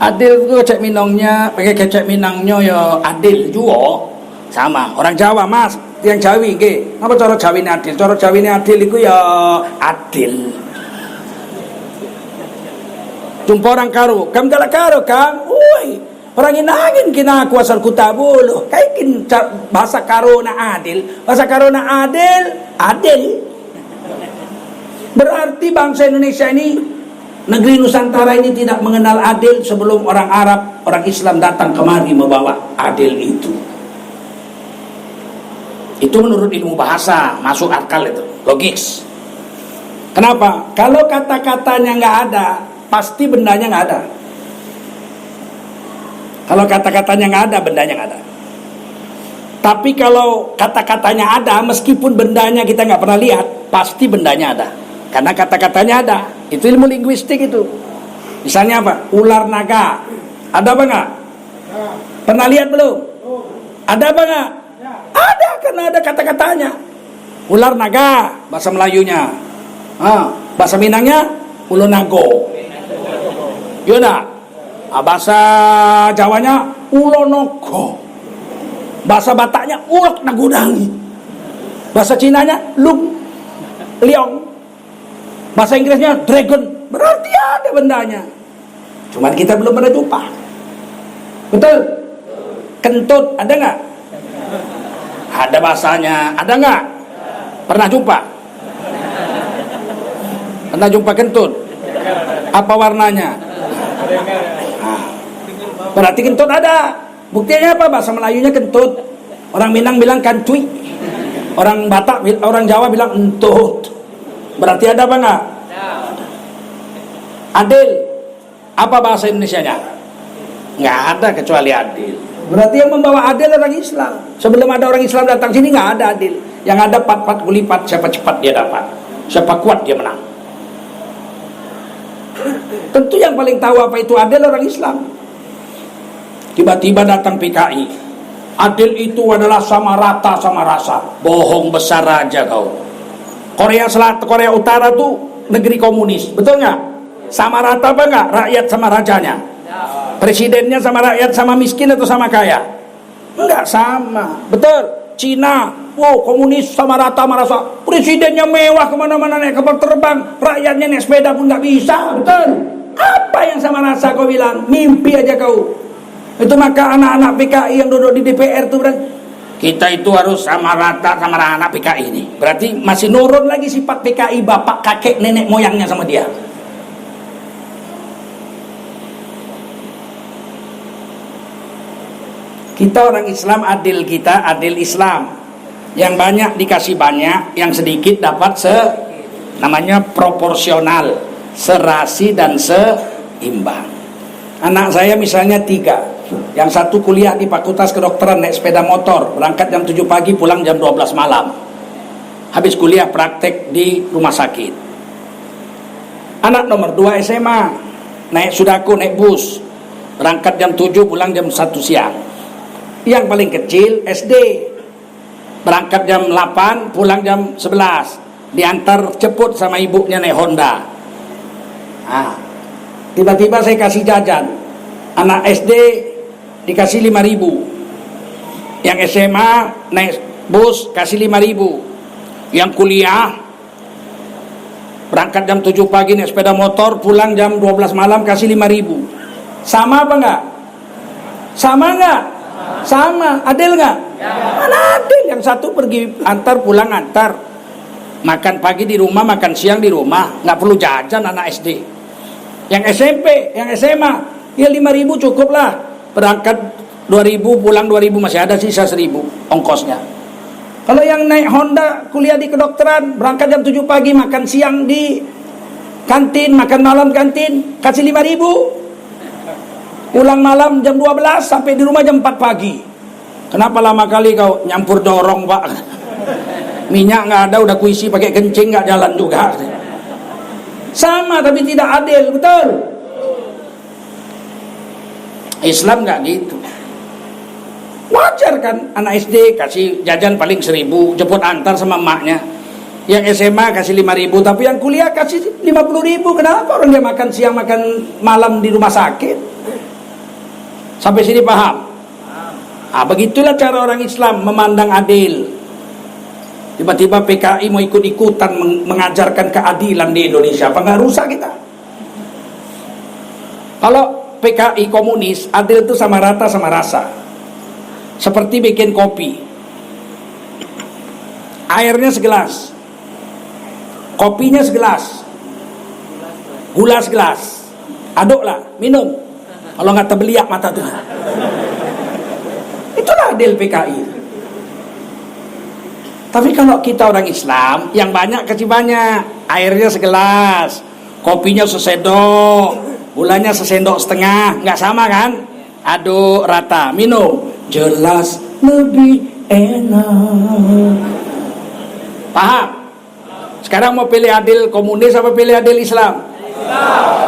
Adil itu kecek Minangnya, pakai kecek Minangnya ya adil juga. Sama. Orang Jawa, Mas, yang Jawi nggih. Apa cara Jawi ini adil? Cara Jawi ini adil itu ya adil. Jumpa orang Karo, kam dalam Karo kam, woi, orang inangin kina aku asal kutabulu, kaikin bahasa Karo na adil, bahasa Karo na adil, adil. Berarti bangsa Indonesia ini, negeri Nusantara ini tidak mengenal adil sebelum orang Arab, orang Islam datang kemari membawa adil itu. Itu menurut ilmu bahasa, masuk akal itu, logis. Kenapa? Kalau kata-katanya nggak ada, pasti bendanya nggak ada. Kalau kata-katanya nggak ada, bendanya nggak ada. Tapi kalau kata-katanya ada, meskipun bendanya kita nggak pernah lihat, pasti bendanya ada. Karena kata-katanya ada. Itu ilmu linguistik itu. Misalnya apa? Ular naga. Ada apa nggak? Pernah lihat belum? Ada apa nggak? Ada, karena ada kata-katanya. Ular naga, bahasa Melayunya. Bahasa Minangnya, ulo nago. Iya enggak? Bahasa Jawanya ulonogo. Bahasa Bataknya ulok nagudangi. Bahasa Cinanya lung liong. Bahasa Inggrisnya dragon. Berarti ada bendanya. Cuman kita belum pernah jumpa. Betul? Kentut ada nggak? Ada bahasanya. Ada nggak? Pernah jumpa? Pernah jumpa kentut? Apa warnanya? Berarti kentut ada. Buktinya apa? Bahasa Melayunya kentut. Orang Minang bilang kancuy. Orang Batak, orang Jawa bilang entut. Berarti ada apa enggak? Adil. Apa bahasa Indonesianya? Nggak ada kecuali adil. Berarti yang membawa adil orang Islam. Sebelum ada orang Islam datang sini nggak ada adil. Yang ada pat-pat kulipat, siapa cepat dia dapat, siapa kuat dia menang. Tentu yang paling tahu apa itu adil orang Islam. Tiba-tiba datang PKI. Adil itu adalah sama rata sama rasa. Bohong besar aja kau. Korea Selatan, Korea Utara tuh negeri komunis, betul nggak? Sama rata apa nggak? Rakyat sama rajanya. Presidennya sama rakyat sama miskin atau sama kaya? Enggak sama. Betul. Cina, wow komunis sama rata sama rasa. Presidennya mewah kemana-mana naik kapal terbang, rakyatnya naik sepeda pun nggak bisa. Betul. Apa yang sama rasa kau bilang? Mimpi aja kau. Itu maka anak-anak PKI yang duduk di DPR itu berarti kita itu harus sama rata sama anak PKI ini. Berarti masih nurun lagi sifat PKI bapak kakek nenek moyangnya sama dia. Kita orang Islam adil, kita adil Islam. Yang banyak dikasih banyak, yang sedikit dapat namanya proporsional, serasi dan seimbang. Anak saya misalnya 3. Yang satu kuliah di Fakultas Kedokteran naik sepeda motor, berangkat jam 7 pagi, pulang jam 12 malam. Habis kuliah praktek di rumah sakit. Anak nomor 2 SMA, naik Sudaku, naik bus, berangkat jam 7, pulang jam 1 siang. Yang paling kecil SD, berangkat jam 8, pulang jam 11, diantar jemput sama ibunya naik Honda. Tiba-tiba saya kasih jajan, anak SD dikasih 5.000, yang SMA naik bus kasih 5.000, yang kuliah berangkat jam 7 pagi naik sepeda motor, pulang jam 12 malam kasih 5.000. Sama apa enggak? Sama enggak? Sama. Adil enggak? Mana adil? Yang satu pergi antar, pulang antar, makan pagi di rumah, makan siang di rumah, nggak perlu jajan anak SD. Yang SMP, yang SMA, ya 5.000 cukup lah. Berangkat 2.000, pulang 2.000, masih ada sisa 1.000 ongkosnya. Kalau yang naik Honda kuliah di kedokteran, berangkat jam 7 pagi, makan siang di kantin, makan malam kantin, kasih 5.000. Pulang malam jam 12, sampai di rumah jam 4 pagi. Kenapa lama kali kau? Nyampur dorong pak. Minyak nggak ada, udah kuisi pakai kencing, nggak jalan juga. Sama tapi tidak adil, betul? Islam nggak gitu. Wajar kan anak SD kasih jajan paling 1.000, jemput antar sama emaknya. Yang SMA kasih 5.000, tapi yang kuliah kasih 50.000. Kenapa orang dia makan siang makan malam di rumah sakit? Sampai sini paham? Begitulah cara orang Islam memandang adil. Tiba-tiba PKI mau ikut-ikutan mengajarkan keadilan di Indonesia. Apa nggak rusak kita? Kalau PKI komunis, adil itu sama rata sama rasa. Seperti bikin kopi, airnya segelas, kopinya segelas, gula segelas, aduklah, minum. Kalau nggak terbeliak mata tuh. Itulah adil PKI. Tapi kalau kita orang Islam, yang banyak kasih banyak, airnya segelas, kopinya sesendok, gulanya sesendok setengah, nggak sama kan? Aduk rata, minum, jelas lebih enak. Paham? Sekarang mau pilih adil komunis apa pilih adil Islam?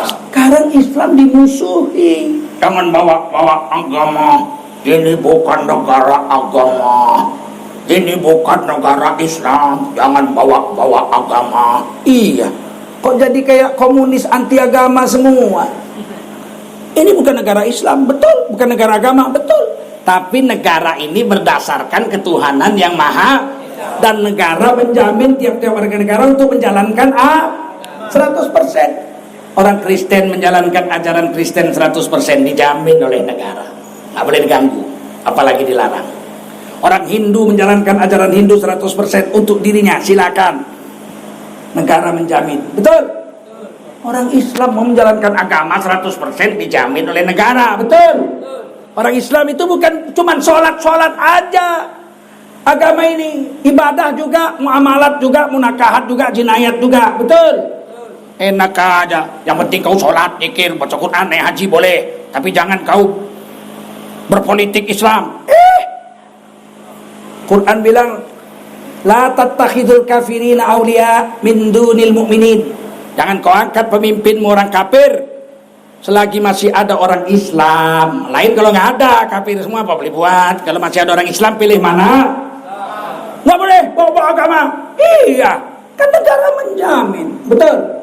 Sekarang Islam dimusuhi. Jangan bawa agama. Ini bukan negara agama. Ini bukan negara Islam. Jangan bawa agama. Iya. Kok jadi kayak komunis anti agama semua? Ini bukan negara Islam, betul. Bukan negara agama, betul. Tapi negara ini berdasarkan ketuhanan yang maha, dan negara menjamin tiap-tiap warga negara untuk menjalankan 100%. Orang Kristen menjalankan ajaran Kristen 100% dijamin oleh negara, nggak boleh diganggu, apalagi dilarang. Orang Hindu menjalankan ajaran Hindu 100% untuk dirinya, silakan, negara menjamin, betul. Orang Islam mau menjalankan agama 100% dijamin oleh negara, betul. Orang Islam itu bukan cuman sholat aja. Agama ini ibadah juga, muamalat juga, munakahat juga, jinayat juga, betul. Enak aja, yang penting kau sholat, zikir, baca Quran, naik haji boleh, tapi jangan kau berpolitik Islam. Quran bilang, la tattakhidul kafirina awliya min dunil mu'minin. Jangan kau angkat pemimpinmu orang kafir selagi masih ada orang Islam. Lain kalau nggak ada, kafir semua apa boleh buat. Kalau masih ada orang Islam, pilih mana? Nggak boleh bawa agama. Iya, kan negara menjamin, betul.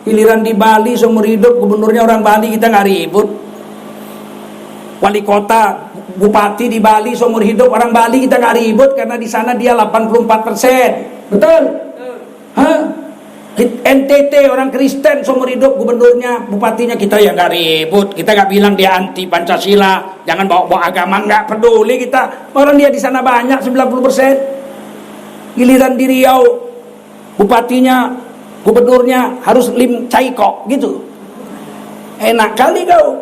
Giliran di Bali seumur hidup gubernurnya orang Bali, kita nggak ribut. Wali kota, bupati di Bali seumur hidup orang Bali, kita nggak ribut karena di sana dia 84%, betul? Hah? NTT orang Kristen seumur hidup gubernurnya, bupatinya, kita yang nggak ribut. Kita nggak bilang dia anti Pancasila, jangan bawa agama, nggak peduli kita. Orang dia di sana banyak 90%. Giliran di Riau bupatinya, gubernurnya harus Lim Chai Kok gitu. Enak kali kau.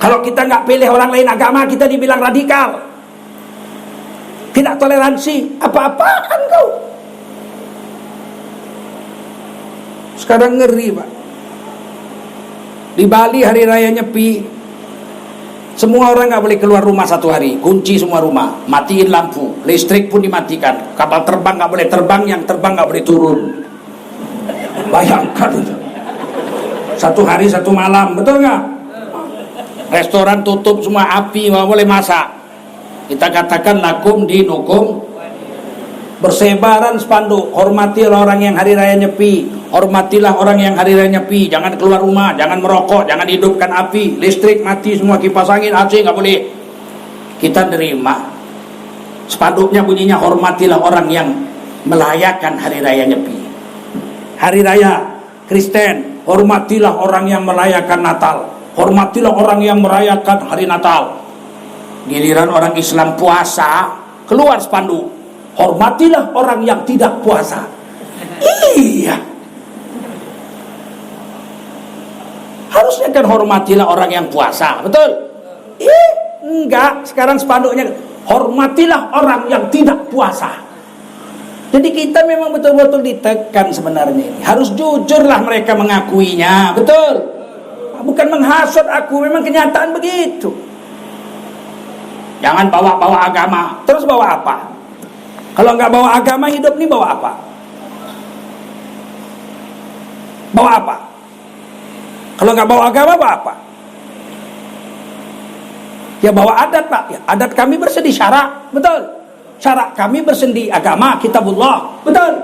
Kalau kita nggak pilih orang lain agama, kita dibilang radikal, tidak toleransi, apa-apaan kau. Sekarang ngeri, Pak. Di Bali hari raya Nyepi, semua orang nggak boleh keluar rumah 1 hari, kunci semua rumah, matiin lampu, listrik pun dimatikan, kapal terbang nggak boleh terbang, yang terbang nggak boleh turun. Bayangkan itu, 1 hari 1 malam, betul nggak? Restoran tutup semua, api nggak boleh masak. Kita katakan lakum dinukum. Bersebaran spanduk, hormatilah orang yang hari raya Nyepi, hormatilah orang yang hari raya Nyepi, jangan keluar rumah, jangan merokok, jangan hidupkan api, listrik mati semua, kipas angin, AC nggak boleh. Kita nerima. Spanduknya bunyinya, hormatilah orang yang melayakan hari raya Nyepi. Hari raya Kristen, hormatilah orang yang merayakan Natal, hormatilah orang yang merayakan hari Natal. Giliran orang Islam puasa, keluar spanduk, hormatilah orang yang tidak puasa. Iya, harusnya kan hormatilah orang yang puasa, betul? Enggak, sekarang spanduknya hormatilah orang yang tidak puasa. Jadi kita memang betul-betul ditekan sebenarnya ini. Harus jujurlah mereka mengakuinya, betul? Bukan menghasut aku, memang kenyataan begitu. Jangan bawa-bawa agama, terus bawa apa? Kalau nggak bawa agama, hidup nih bawa apa? Bawa apa? Kalau nggak bawa agama, bawa apa? Ya bawa adat, Pak. Ya, adat kami bersendi syarak, betul. Syarak kami bersendi agama, kitabullah, betul.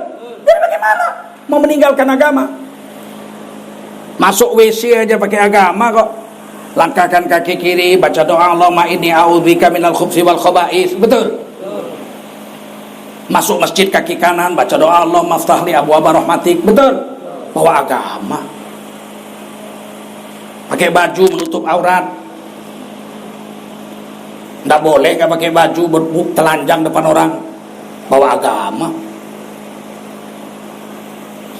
Jadi bagaimana mau meninggalkan agama? Masuk WC aja pakai agama kok. Langkahkan kaki kiri, baca doa Allahumma inni a'udzubika minal khubthi wal khaba'is, betul. Masuk masjid kaki kanan, baca doa Allahumma aftahli abwaaba rahmatik, betul. Bawa agama. Pakai baju menutup aurat, nggak boleh nggak pakai baju telanjang depan orang. Bawa agama.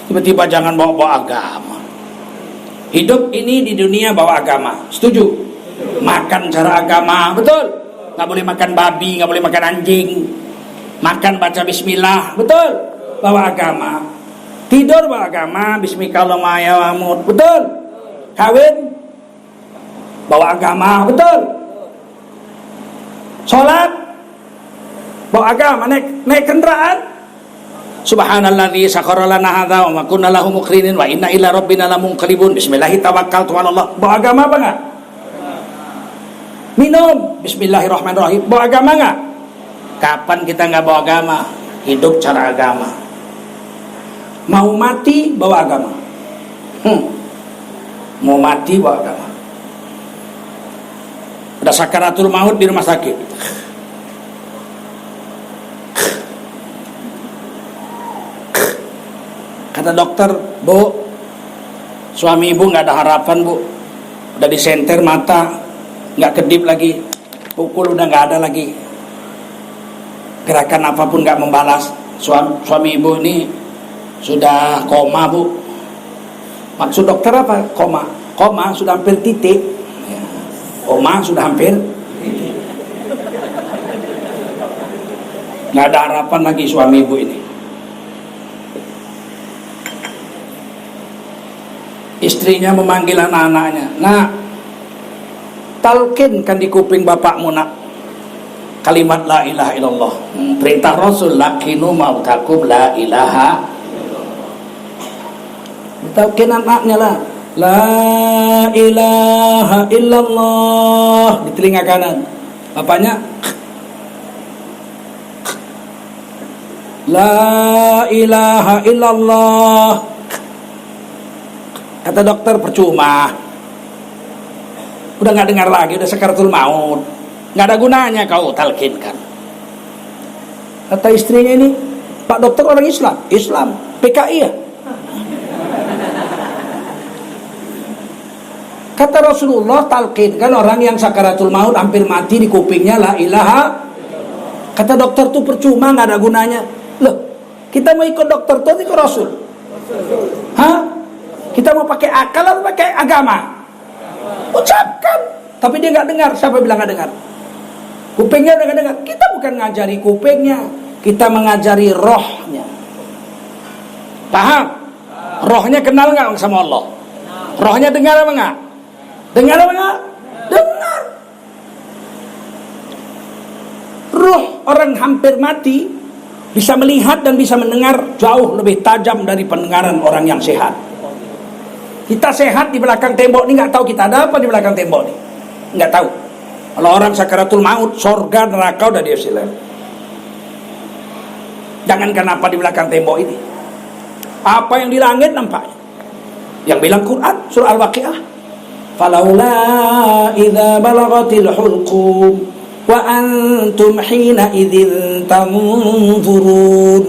Tiba-tiba jangan bawa agama. Hidup ini di dunia bawa agama, setuju? Makan cara agama, betul. Nggak boleh makan babi, nggak boleh makan anjing. Makan baca bismillah, betul. Bawa agama. Tidur bawa agama, bismillahirrahmanirrahim, betul. Kawin bawa agama, betul. Sholat bawa agama. Naik kendaraan, subhanalladzi sakhkhara lana hadza wa ma kunna lahu muqrinin wa inna ila rabbina lamunqalibun, bismillahi tawakkaltu 'alallah. Bawa agama apa enggak? Minum, bismillahirrahmanirrahim. Bawa agama enggak? Kapan kita nggak bawa agama? Hidup cara agama. Mau mati bawa agama. mau mati bawa agama. Ada sakaratul maut di rumah sakit. Kata dokter, Bu, suami ibu nggak ada harapan, Bu. Udah disenter mata, nggak kedip lagi, pukul udah nggak ada lagi, gerakan apapun nggak membalas. Suami ibu ini sudah koma, Bu. Maksud dokter apa? Koma. Koma sudah hampir titik. Koma sudah hampir titik. Nggak ada harapan lagi suami ibu ini. Istrinya memanggil anak-anaknya, "Nak, talkinkan di kuping bapakmu, nak, kalimat la ilaha illallah." Perintah Rasul, lakinu mautakum la ilaha. Talkin anaknya lah, la ilaha illallah, di telinga kanan. Bapaknya, la ilaha illallah. Kata dokter, percuma, udah nggak dengar lagi, udah sakaratul maut, nggak ada gunanya kau talkinkan. Kata istrinya ini, Pak dokter orang Islam, PKI ya. Kata Rasulullah, talkinkan orang yang sakaratul maut hampir mati di kupingnya la ilaha. Kata dokter tuh percuma, nggak ada gunanya. Loh, kita mau ikut dokter tuh ikut Rasul? Hah? Kita mau pakai akal atau pakai agama? Ucapkan. Tapi dia nggak dengar. Siapa bilang nggak dengar? Kupingnya udah nggak dengar. Kita bukan ngajari kupingnya, kita mengajari rohnya. Paham? Rohnya kenal nggak sama Allah? Rohnya dengar apa nggak? Dengar apa nggak? Dengar. Roh orang hampir mati bisa melihat dan bisa mendengar jauh lebih tajam dari pendengaran orang yang sehat. Kita sehat di belakang tembok ini nggak tahu kita ada apa di belakang tembok ini, nggak tahu. Kalau orang sakaratul maut, sorga neraka udah dia silam. Jangan kenapa di belakang tembok ini. Apa yang di langit nampaknya. Yang bilang Quran surah Al-Waqiah. Falaula idza balagatil hulqum wa antum hina idzin tanzurun.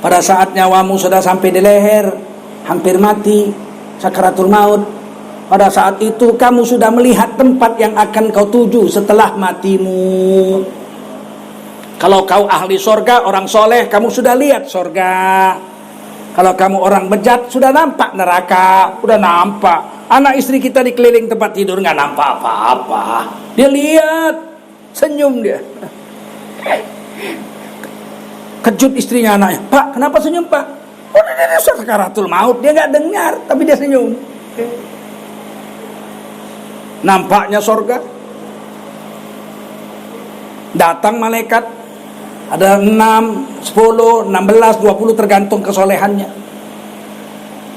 Pada saat nyawamu sudah sampai di leher, hampir mati, sakaratul maut, pada saat itu kamu sudah melihat tempat yang akan kau tuju setelah matimu. Kalau kau ahli sorga, orang soleh, kamu sudah lihat sorga. Kalau kamu orang bejat, sudah nampak neraka, udah nampak. Anak istri kita dikeliling tempat tidur nggak nampak apa-apa. Dia lihat, senyum dia. Kejut istrinya anaknya, "Pak, kenapa senyum, Pak?" Oh, dia sakaratul maut, dia nggak dengar, tapi dia senyum. Nampaknya sorga. Datang malaikat, ada 6, 10, 16, 20 tergantung kesolehannya.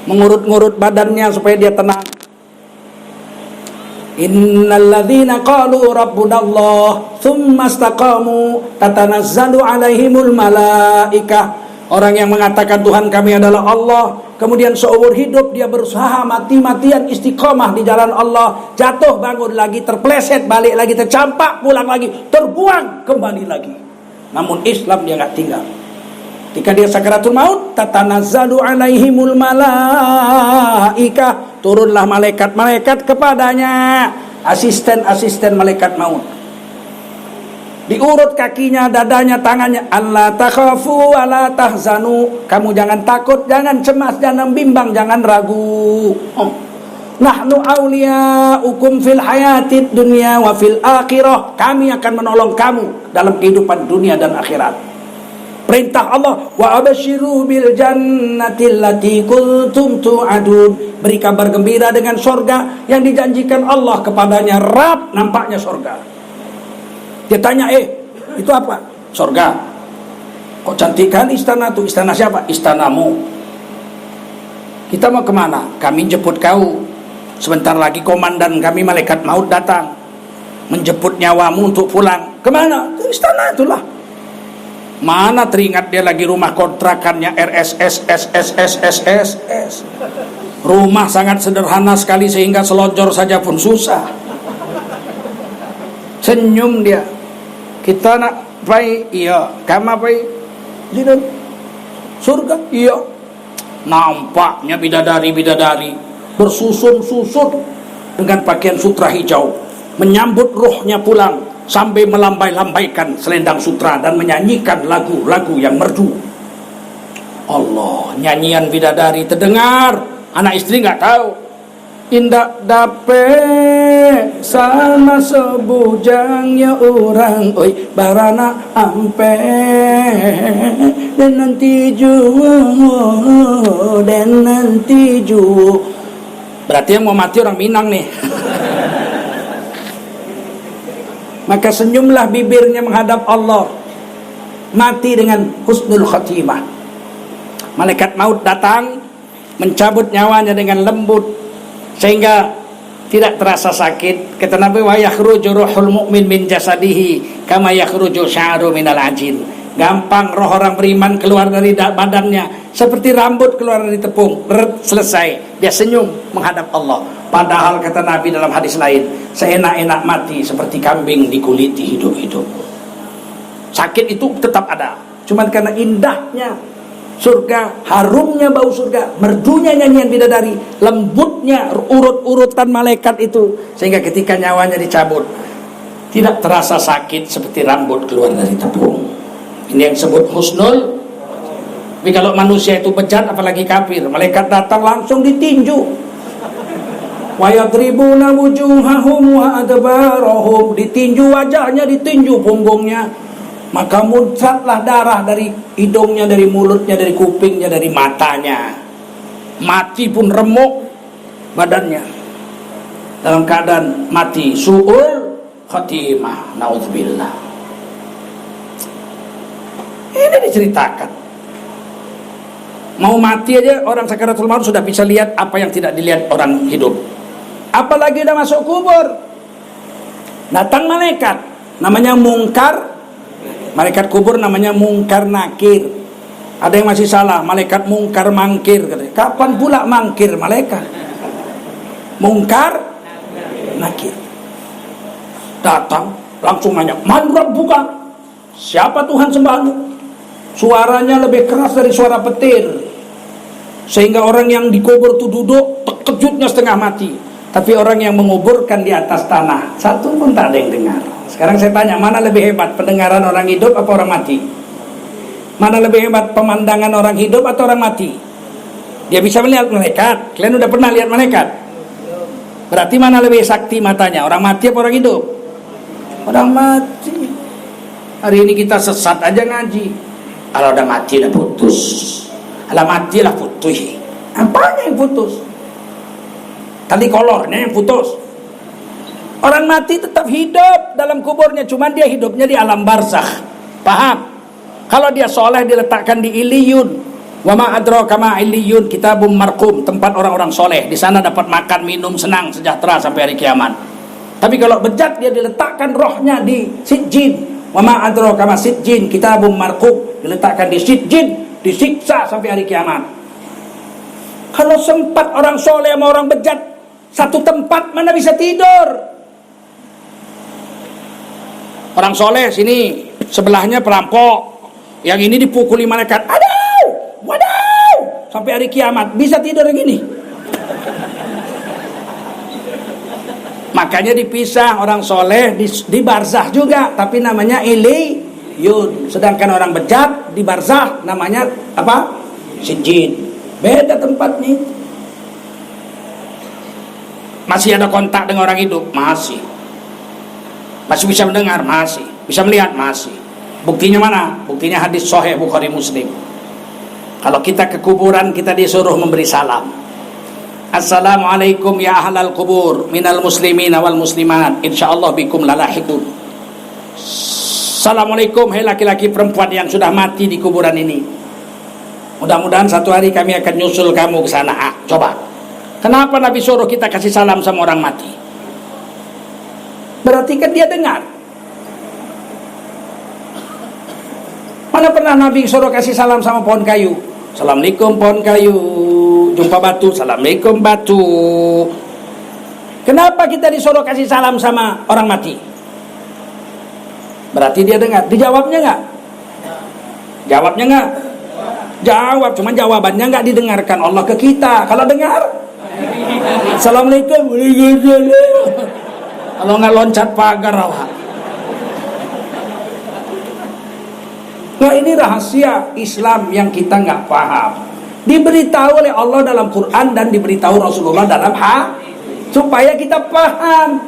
Mengurut-ngurut badannya supaya dia tenang. Innalladzina qalu rabbunallah tsumma istaqamu tatanazzalu alaihimul malaikah. Orang yang mengatakan Tuhan kami adalah Allah, kemudian seumur hidup dia berusaha mati-matian istiqomah di jalan Allah, jatuh bangun lagi, terpleset balik lagi, tercampak pulang lagi, terbuang kembali lagi. Namun Islam dia nggak tinggal. Ketika dia sakaratul maut, tatanazzalu alaihimul malaikah, turunlah malaikat-malaikat kepadanya, asisten-asisten malaikat maut. Diurut kakinya, dadanya, tangannya. Allah takhafu wa la tahzanu. Kamu jangan takut, jangan cemas, jangan bimbang, jangan ragu. Nahnu awliyaukum fil hayatid dunya wa fil akhirah. Kami akan menolong kamu dalam kehidupan dunia dan akhirat. Perintah Allah, wa abasyiru bil jannati allati kuntum tu'adun. Beri kabar gembira dengan sorga yang dijanjikan Allah kepadanya. Rab, nampaknya sorga. Dia tanya, itu apa? Sorga. Kok cantik kan istana tuh? Istana siapa? Istanamu. Kita mau kemana? Kami jemput kau. Sebentar lagi komandan kami malaikat maut datang menjemput nyawamu untuk pulang. Kemana? Ke istana itulah. Mana teringat dia lagi rumah kontrakannya RSS SSS SSS. Rumah sangat sederhana sekali sehingga selonjor saja pun susah. Senyum dia. Kita nak pai, iya. Kamu pai? Tidak. Surga, iya. Nampaknya bidadari-bidadari bersusun-susun dengan pakaian sutra hijau, menyambut ruhnya pulang sambil melambai-lambaikan selendang sutra dan menyanyikan lagu-lagu yang merdu. Allah, nyanyian bidadari terdengar. Anak istri nggak tahu. Indak dape sama sebujangnya orang, oi barana ampe dan nanti juo dan nanti juo. Berarti yang mau mati orang Minang nih. Maka senyumlah bibirnya menghadap Allah, mati dengan husnul khatimah. Malaikat maut datang mencabut nyawanya dengan lembut sehingga tidak terasa sakit. Kata Nabi, wa yakhruju ruhul mu'min min jasadihi kama yakhruju sya'ru minal ajin. Gampang roh orang beriman keluar dari badannya seperti rambut keluar dari tepung. Selesai, dia senyum menghadap Allah. Padahal kata Nabi dalam hadis lain, seenak-enak mati seperti kambing dikuliti hidup-hidup. Sakit itu tetap ada, cuman karena indahnya surga, harumnya bau surga, merdunya nyanyian bidadari, lembutnya urut-urutan malaikat itu, sehingga ketika nyawanya dicabut tidak terasa sakit seperti rambut keluar dari tepung. Ini yang disebut husnul. Tapi kalau manusia itu bejat, apalagi kafir, malaikat datang langsung ditinju. Wa yadribuna wujuhahum wa adbarahum, ditinju wajahnya, ditinju punggungnya. Maka muncratlah darah dari hidungnya, dari mulutnya, dari kupingnya, dari matanya. Mati pun remuk badannya dalam keadaan mati su'ul khatimah, naudzubillah. Ini diceritakan. Mau mati aja orang sakaratul maut sudah bisa lihat apa yang tidak dilihat orang hidup. Apalagi udah masuk kubur. Datang malaikat namanya Mungkar. Malaikat kubur namanya Mungkar Nakir. Ada yang masih salah, malaikat Mungkar Mangkir. Kapan pula mangkir malaikat? Mungkar Nakir. Datang langsung nanya, man rabbuka? Siapa Tuhan sembahmu? Suaranya lebih keras dari suara petir, sehingga orang yang dikubur itu duduk terkejutnya setengah mati. Tapi orang yang menguburkan di atas tanah satu pun tak ada yang dengar. Sekarang saya tanya, mana lebih hebat, pendengaran orang hidup atau orang mati? Mana lebih hebat, pemandangan orang hidup atau orang mati? Dia bisa melihat malaikat. Kalian udah pernah lihat malaikat? Berarti mana lebih sakti matanya, orang mati atau orang hidup? Orang mati. Hari ini kita sesat aja ngaji. Kalau udah mati udah putus. Kalau mati lah putus. Apanya yang putus? Tali kolornya yang putus. Orang mati tetap hidup dalam kuburnya, cuman dia hidupnya di alam barzakh. Paham? Kalau dia soleh diletakkan di Illiyun. Wa ma adraka ma Illiyun, kitabum marqum, tempat orang-orang soleh. Di sana dapat makan, minum, senang, sejahtera sampai hari kiamat. Tapi kalau bejat dia diletakkan rohnya di Sijjin. Wa ma adraka ma Sijjin, kitabum marqum, diletakkan di Sijjin, disiksa sampai hari kiamat. Kalau sempat orang soleh sama orang bejat satu tempat, mana bisa tidur? Orang soleh sini, sebelahnya perampok, yang ini dipukuli malaikat, aduh, waduh, sampai hari kiamat, bisa tidur yang ini? Makanya dipisah orang soleh di barzah juga, tapi namanya Illiyun. Sedangkan orang bejat di barzah namanya apa? Sijjin. Beda tempatnya. Masih ada kontak dengan orang hidup? Masih. Masih bisa mendengar? Masih. Bisa melihat? Masih. Buktinya mana? Buktinya hadis sahih Bukhari Muslim. Kalau kita ke kuburan, kita disuruh memberi salam. Assalamualaikum ya ahlal kubur minal muslimin wal muslimat, insyaallah bikum lalahiqun. Assalamualaikum, hai laki-laki perempuan yang sudah mati di kuburan ini. Mudah-mudahan satu hari kami akan nyusul kamu ke sana. Coba. Kenapa Nabi suruh kita kasih salam sama orang mati? Berarti kan dia dengar. Mana pernah Nabi suruh kasih salam sama pohon kayu? Assalamualaikum pohon kayu, jumpa batu, assalamualaikum batu. Kenapa kita disuruh kasih salam sama orang mati? Berarti dia dengar. Dijawabnya nggak? Jawabnya nggak? Jawab, cuman jawabannya nggak didengarkan Allah ke kita. Kalau dengar, assalamualaikum. Kalau nggak loncat pagar awak. Nah, ini rahasia Islam yang kita nggak paham. Diberitahu oleh Allah dalam Quran dan diberitahu Rasulullah dalam supaya kita paham.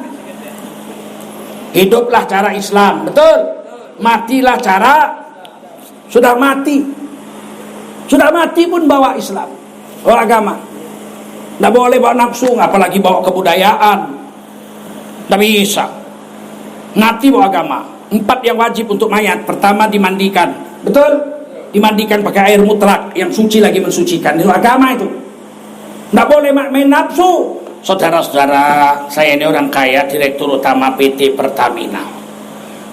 Hiduplah cara Islam, betul. Matilah cara sudah mati. Sudah mati pun bawa Islam, bawa agama. Nggak boleh bawa nafsu, apalagi bawa kebudayaan. Nggak bisa. Mati bawa agama. 4 yang wajib untuk mayat. Pertama, dimandikan. Betul? Dimandikan pakai air mutlak yang suci lagi mensucikan. Itu agama itu. Nggak boleh main nafsu. Saudara-saudara, saya ini orang kaya, direktur utama PT Pertamina.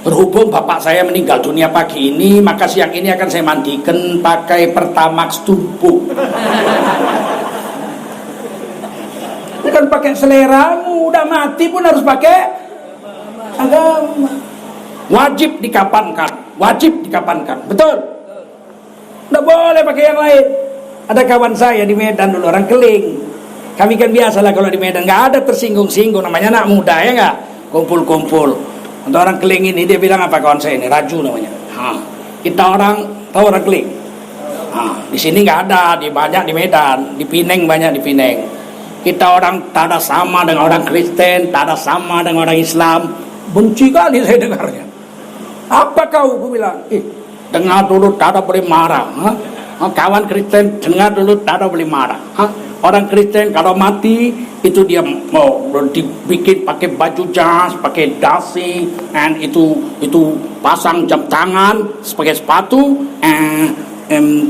Berhubung bapak saya meninggal dunia pagi ini, maka siang ini akan saya mandikan pakai Pertamax tubuh. Bukan pakai seleramu, udah mati pun harus pakai agama. Wajib dikapankan, betul? Nggak boleh pakai yang lain. Ada kawan saya di Medan dulu, orang Keling. Kami kan biasalah kalau di Medan nggak ada tersinggung-singgung, namanya anak muda ya nggak, kumpul-kumpul. Untuk orang Keling ini dia bilang apa kawan saya ini, Raju namanya. Kita orang tahu orang Keling. Di sini nggak ada, banyak di Medan, di Pineng banyak di Pineng. Kita orang tak ada sama dengan orang Kristen, tak ada sama dengan orang Islam. Benci kali saya dengarnya. Apa kau? Aku bilang, dengar dulu, tak ada boleh marah. Kawan Kristen, dengar dulu, tak ada boleh marah. Orang Kristen kalau mati, itu dia mau dibikin pakai baju jas, pakai dasi, and itu pasang jam tangan, pakai sepatu,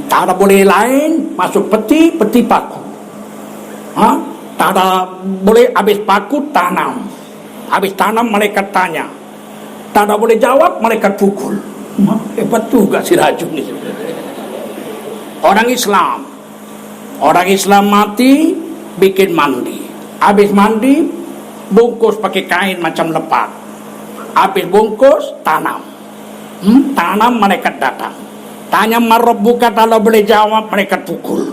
tak ada boleh lain, masuk peti paku. Tak ada boleh habis paku tanam. Habis tanam malaikat tanya. Tak ada boleh jawab, malaikat pukul. Hebat juga si Raju nih. Orang Islam mati, bikin mandi. Habis mandi, bungkus pakai kain macam lepak. Habis bungkus, tanam. Tanam, malaikat datang. Tanya marabbuka, kalau boleh jawab, malaikat pukul.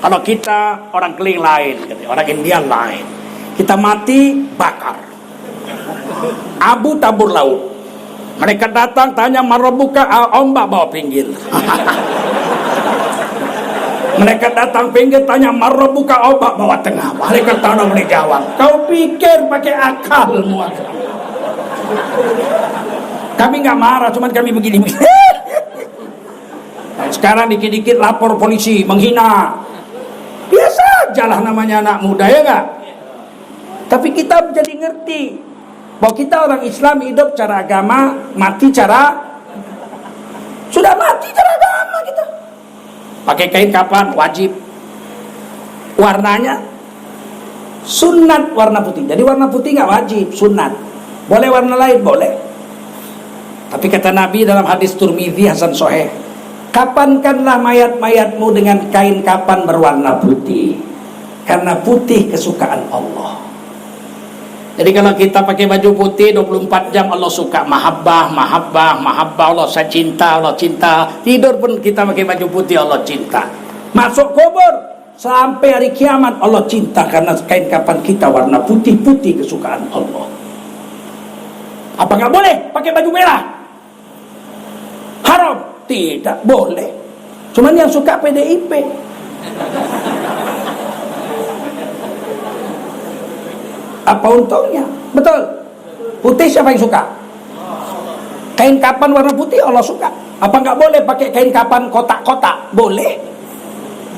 Kalau kita orang Keling lain, orang India lain. Kita mati, bakar. Abu tabur laut. Mereka datang tanya marabbuka, ombak bawa pinggir. Mereka datang pinggir tanya marabbuka, ombak bawa tengah. Mereka tak boleh jawab. Kau pikir pakai akalmu? Kami nggak marah, cuman kami begini. Sekarang dikit-dikit lapor polisi menghina. Biasa ajalah namanya anak muda ya nggak? Tapi kita jadi ngerti bahwa kita orang Islam hidup cara agama, mati cara sudah mati cara agama kita. Pakai kain kapan wajib. Warnanya sunat warna putih. Jadi warna putih nggak wajib, sunat. Boleh warna lain boleh. Tapi kata Nabi dalam hadis Tirmidzi Hasan Sahih, kapankanlah mayat-mayatmu dengan kain kapan berwarna putih, karena putih kesukaan Allah. Jadi kalau kita pakai baju putih 24 jam Allah suka, mahabbah Allah, saya cinta, Allah cinta. Tidur pun kita pakai baju putih, Allah cinta. Masuk kubur sampai hari kiamat Allah cinta, karena kain kapan kita warna putih kesukaan Allah. Apa nggak boleh pakai baju merah? Haram? Tidak boleh. Cuman yang suka PDIP. Apa untungnya? Betul. Putih siapa yang suka? Kain kapan warna putih Allah suka. Apa nggak boleh pakai kain kapan kotak-kotak? Boleh.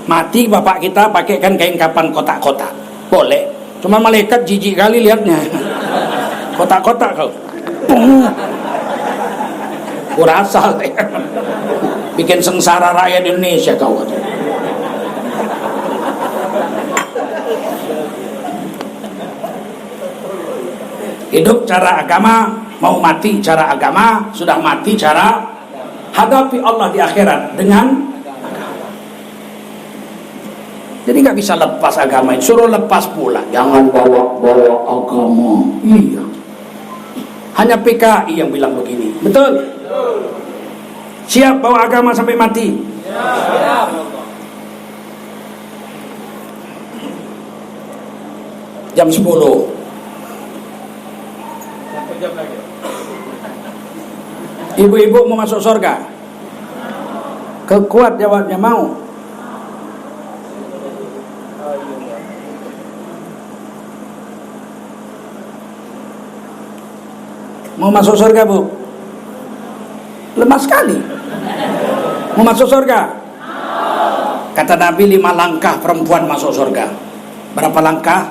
Mati bapak kita pakai kain kapan kotak-kotak. Boleh. Cuma malaikat jijik kali lihatnya. Kotak-kotak kau. Kurasa bikin sengsara rakyat Indonesia kau. Hidup cara agama, mau mati cara agama, sudah mati cara hadapi Allah di akhirat dengan Jadi nggak bisa lepas agama, suruh lepas pula. Jangan bawa-bawa agama. Iya. Hanya PKI yang bilang begini. Betul? Siap bawa agama sampai mati? Siap. Jam 10. Ibu-ibu mau masuk surga? Kekuat jawabnya mau. Mau masuk surga, Bu? Lemah sekali. Mau masuk surga? Kata Nabi 5 langkah perempuan masuk surga. Berapa langkah?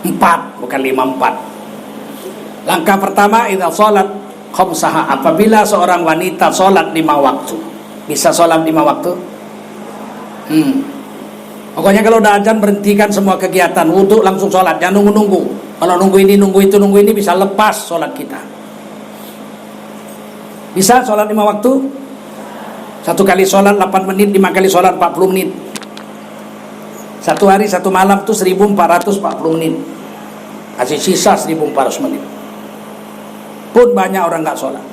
4, bukan 5, 4. Langkah pertama, idza shalat khamsaha, apabila seorang wanita sholat 5 waktu. Bisa sholat 5 waktu? Pokoknya kalau udah azan berhentikan semua kegiatan, wudhu langsung sholat, jangan nunggu-nunggu. Kalau nunggu ini, nunggu itu, nunggu ini, bisa lepas sholat kita. Bisa sholat 5 waktu? 1 kali sholat 8 menit, 5 kali sholat 40 menit. 1 hari 1 malam itu 1440 menit. Masih sisa 1400 menit. Pun banyak orang nggak sholat.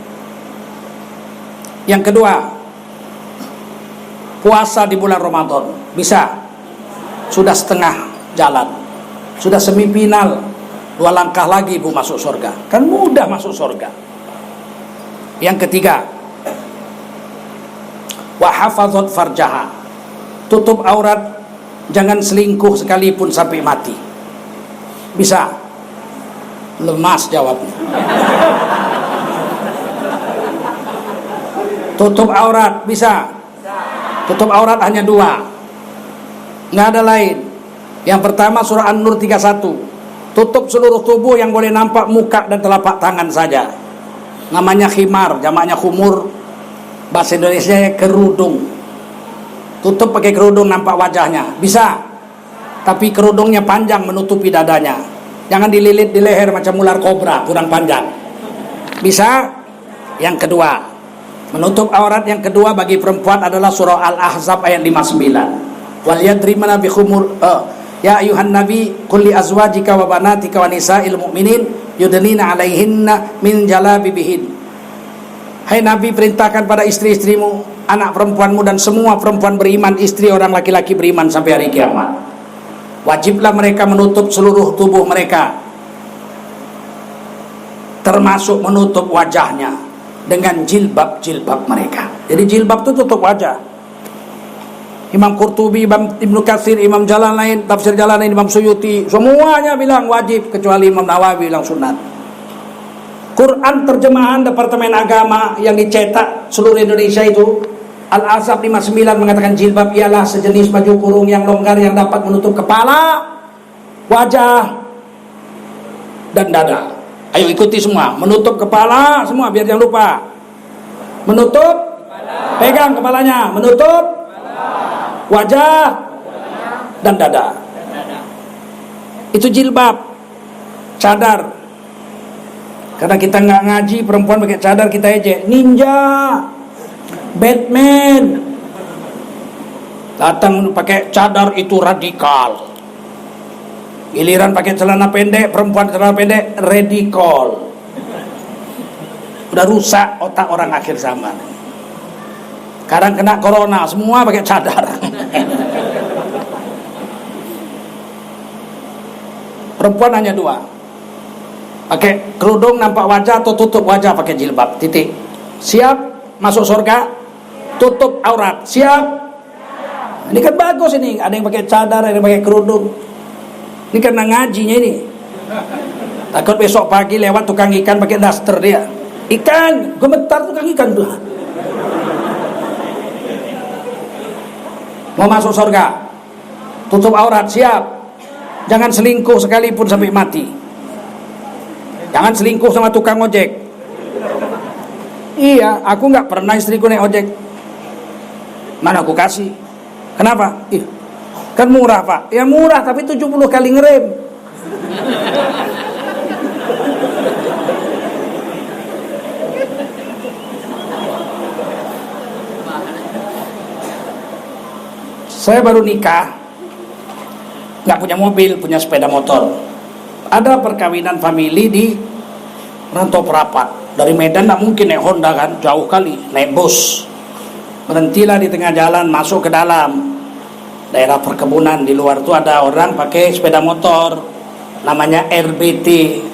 Yang kedua, puasa di bulan Ramadan. Bisa? Sudah setengah jalan, sudah semifinal, 2 langkah lagi Bu masuk surga. Kan mudah masuk surga. Yang ketiga, wa hafadzat farjaha, tutup aurat, jangan selingkuh sekalipun sampai mati. Bisa? Lemas jawabnya. Tutup aurat bisa? Tutup aurat hanya 2, nggak ada lain. Yang pertama surah An-Nur 31, tutup seluruh tubuh yang boleh nampak muka dan telapak tangan saja. Namanya khimar, jamaknya khumur. Bahasa Indonesia kerudung. Tutup pakai kerudung nampak wajahnya. Bisa. Tapi kerudungnya panjang menutupi dadanya. Jangan dililit di leher macam ular kobra, kurang panjang. Bisa? Yang kedua, menutup aurat yang kedua bagi perempuan adalah surah Al-Ahzab ayat 59. Wal yadrimna bi khumur ya ayuhan nabi qul li azwajika wa banatika wa nisa'il mu'minin yudnina 'alaihinna min jalabibihin. Hai Nabi, perintahkan pada istri-istrimu, anak perempuanmu dan semua perempuan beriman, istri orang laki-laki beriman sampai hari kiamat. Wajiblah mereka menutup seluruh tubuh mereka, termasuk menutup wajahnya dengan jilbab-jilbab mereka. Jadi jilbab itu tutup wajah. Imam Qurtubi, Imam Ibnu Katsir, Imam Jalalain, tafsir Jalalain, Imam Suyuti, semuanya bilang wajib, kecuali Imam Nawawi bilang sunat. Quran terjemahan Departemen Agama yang dicetak seluruh Indonesia itu, Al-Ahzab 59 mengatakan jilbab ialah sejenis baju kurung yang longgar yang dapat menutup kepala, wajah, dan dada. Ayo ikuti semua, menutup kepala semua biar jangan lupa. Menutup kepala. Pegang kepalanya, menutup kepala, wajah, dan dada. Itu jilbab. Cadar. Karena kita nggak ngaji, perempuan pakai cadar kita ejek, ninja, Batman. Datang pakai cadar itu radikal. Giliran pakai celana pendek, perempuan celana pendek, radikal. Udah rusak otak orang akhir zaman. Sekarang kena corona, semua pakai cadar. Perempuan hanya 2. Pakai kerudung nampak wajah atau tutup wajah pakai jilbab. Titik. Siap masuk surga? Tutup aurat. Siap? Ini kan bagus ini. Ada yang pakai cadar, ada yang pakai kerudung. Ini karena ngajinya ini. Takut besok pagi lewat tukang ikan pakai daster dia. Ikan, gemetar tukang ikan tuh. Mau masuk surga? Tutup aurat. Siap? Jangan selingkuh sekalipun sampai mati. Jangan selingkuh sama tukang ojek. Iya, aku nggak pernah istriku naik ojek. Mana aku kasih? Kenapa? Ih, kan murah Pak. Ya murah, tapi 70 kali ngerem. Saya baru nikah, nggak punya mobil, punya sepeda motor. Ada perkawinan famili di Rantau Perapat. Dari Medan nggak mungkin naik Honda kan, jauh kali, naik bus. Berhentilah di tengah jalan, masuk ke dalam daerah perkebunan. Di luar itu ada orang pakai sepeda motor, namanya RBT,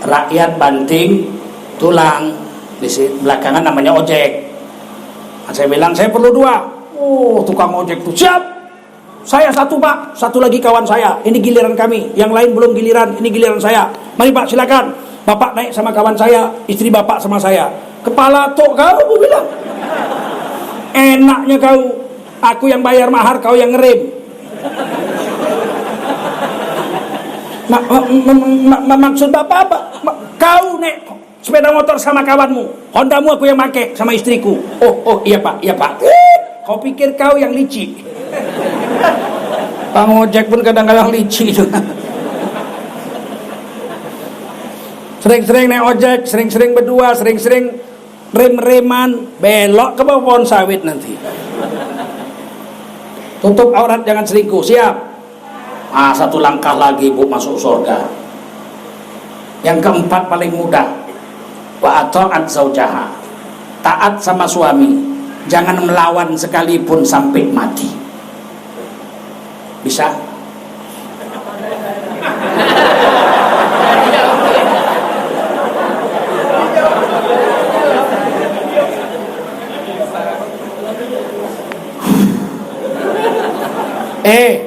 Rakyat Banting Tulang. Di belakangan namanya ojek. Nah, saya bilang saya perlu 2. Oh, tukang ojek tuh siap. Saya 1 Pak, 1 lagi kawan saya. Ini giliran kami, yang lain belum giliran. Ini giliran saya. Mari Pak, silakan. Bapak naik sama kawan saya, istri bapak sama saya. Kepala tok kau, aku bilang. Enaknya kau, aku yang bayar mahar, kau yang ngerem. Maksud bapak apa? Kau naik sepeda motor sama kawanmu, Hondamu aku yang pakai sama istriku. Oh iya pak, iya pak. Kau pikir kau yang licik? Bang ojek pun kadang-kadang licik juga. Sering-sering naik ojek, sering-sering berdua, sering-sering rem-reman, belok ke bawah pohon sawit nanti. Tutup aurat, jangan selingkuh, siap? 1 langkah lagi bu masuk surga. Yang keempat paling mudah, wa ata'at zaujaha, taat sama suami, jangan melawan sekalipun sampai mati. Bisa?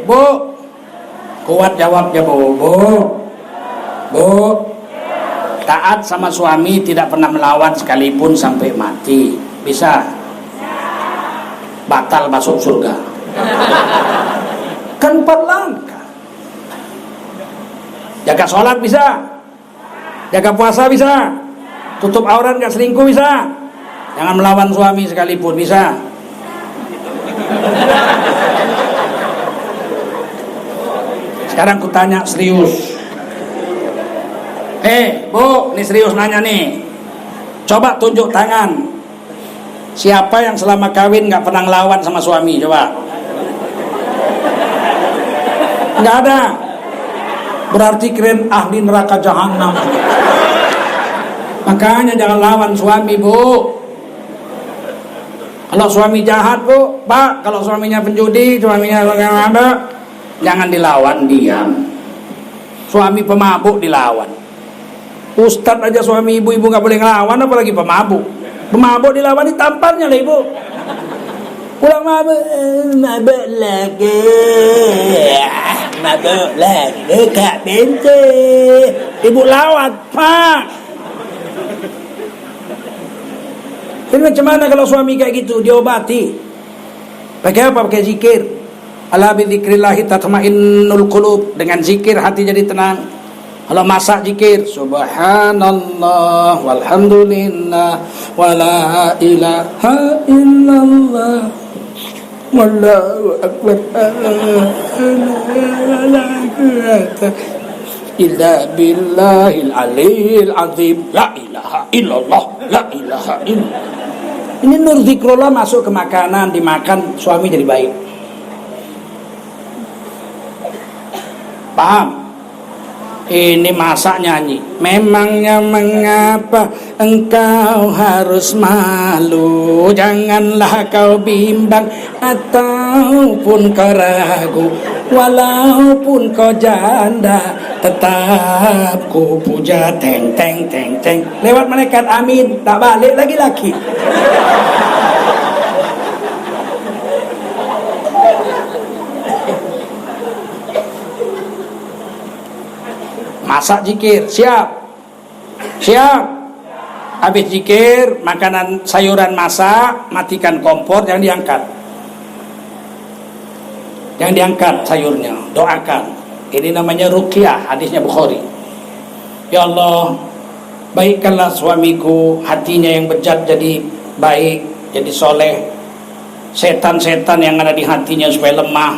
Bu, kuat jawabnya bu, taat sama suami, tidak pernah melawan sekalipun sampai mati. Bisa? Batal masuk surga. Kan 4 langkah. Jaga sholat bisa? Jaga puasa bisa? Tutup aurat gak selingkuh bisa? Jangan melawan suami sekalipun bisa? Sekarang ku tanya serius. Bu, ini serius nanya nih. Coba tunjuk tangan. Siapa yang selama kawin gak pernah ngelawan sama suami? Coba. Gak ada. Berarti keren ahli neraka jahanam. Makanya jangan lawan suami bu. Kalau suami jahat bu, pak, kalau suaminya penjudi, suaminya apa? Jangan dilawan, diam. Suami pemabuk dilawan. Ustadz aja suami ibu-ibu gak boleh ngelawan, apalagi pemabuk. Pemabuk dilawan, ditamparnya lah ibu. Pulang mabuk lagi Kak Bente. Ibu lawat, pak. Ini macam mana kalau suami kayak gitu? Diobati. Pakai apa? Pakai zikir. Ala bi dzikrillahi tatmainnul qulub. Dengan zikir hati jadi tenang. Kalau masak zikir, subhanallah walhamdulillah wala ilaha illallah wallahu akbar illa billahil aliyil azim la ilaha illallah la ilaha illallah. Ini nur zikrullah masuk ke makanan, dimakan suami jadi baik. Paham? Ini masak nyanyi. Memangnya mengapa engkau harus malu? Janganlah kau bimbang ataupun kau ragu. Walaupun kau janda, tetap ku puja teng teng teng teng. Lewat malaikat amin, tak balik lagi laki. Masak zikir, siap. Habis zikir, makanan sayuran masak, matikan kompor, jangan diangkat. Jangan diangkat sayurnya, doakan. Ini namanya ruqyah, hadisnya Bukhari. Ya Allah, baikkanlah suamiku, hatinya yang bejat jadi baik, jadi soleh. Setan-setan yang ada di hatinya supaya lemah.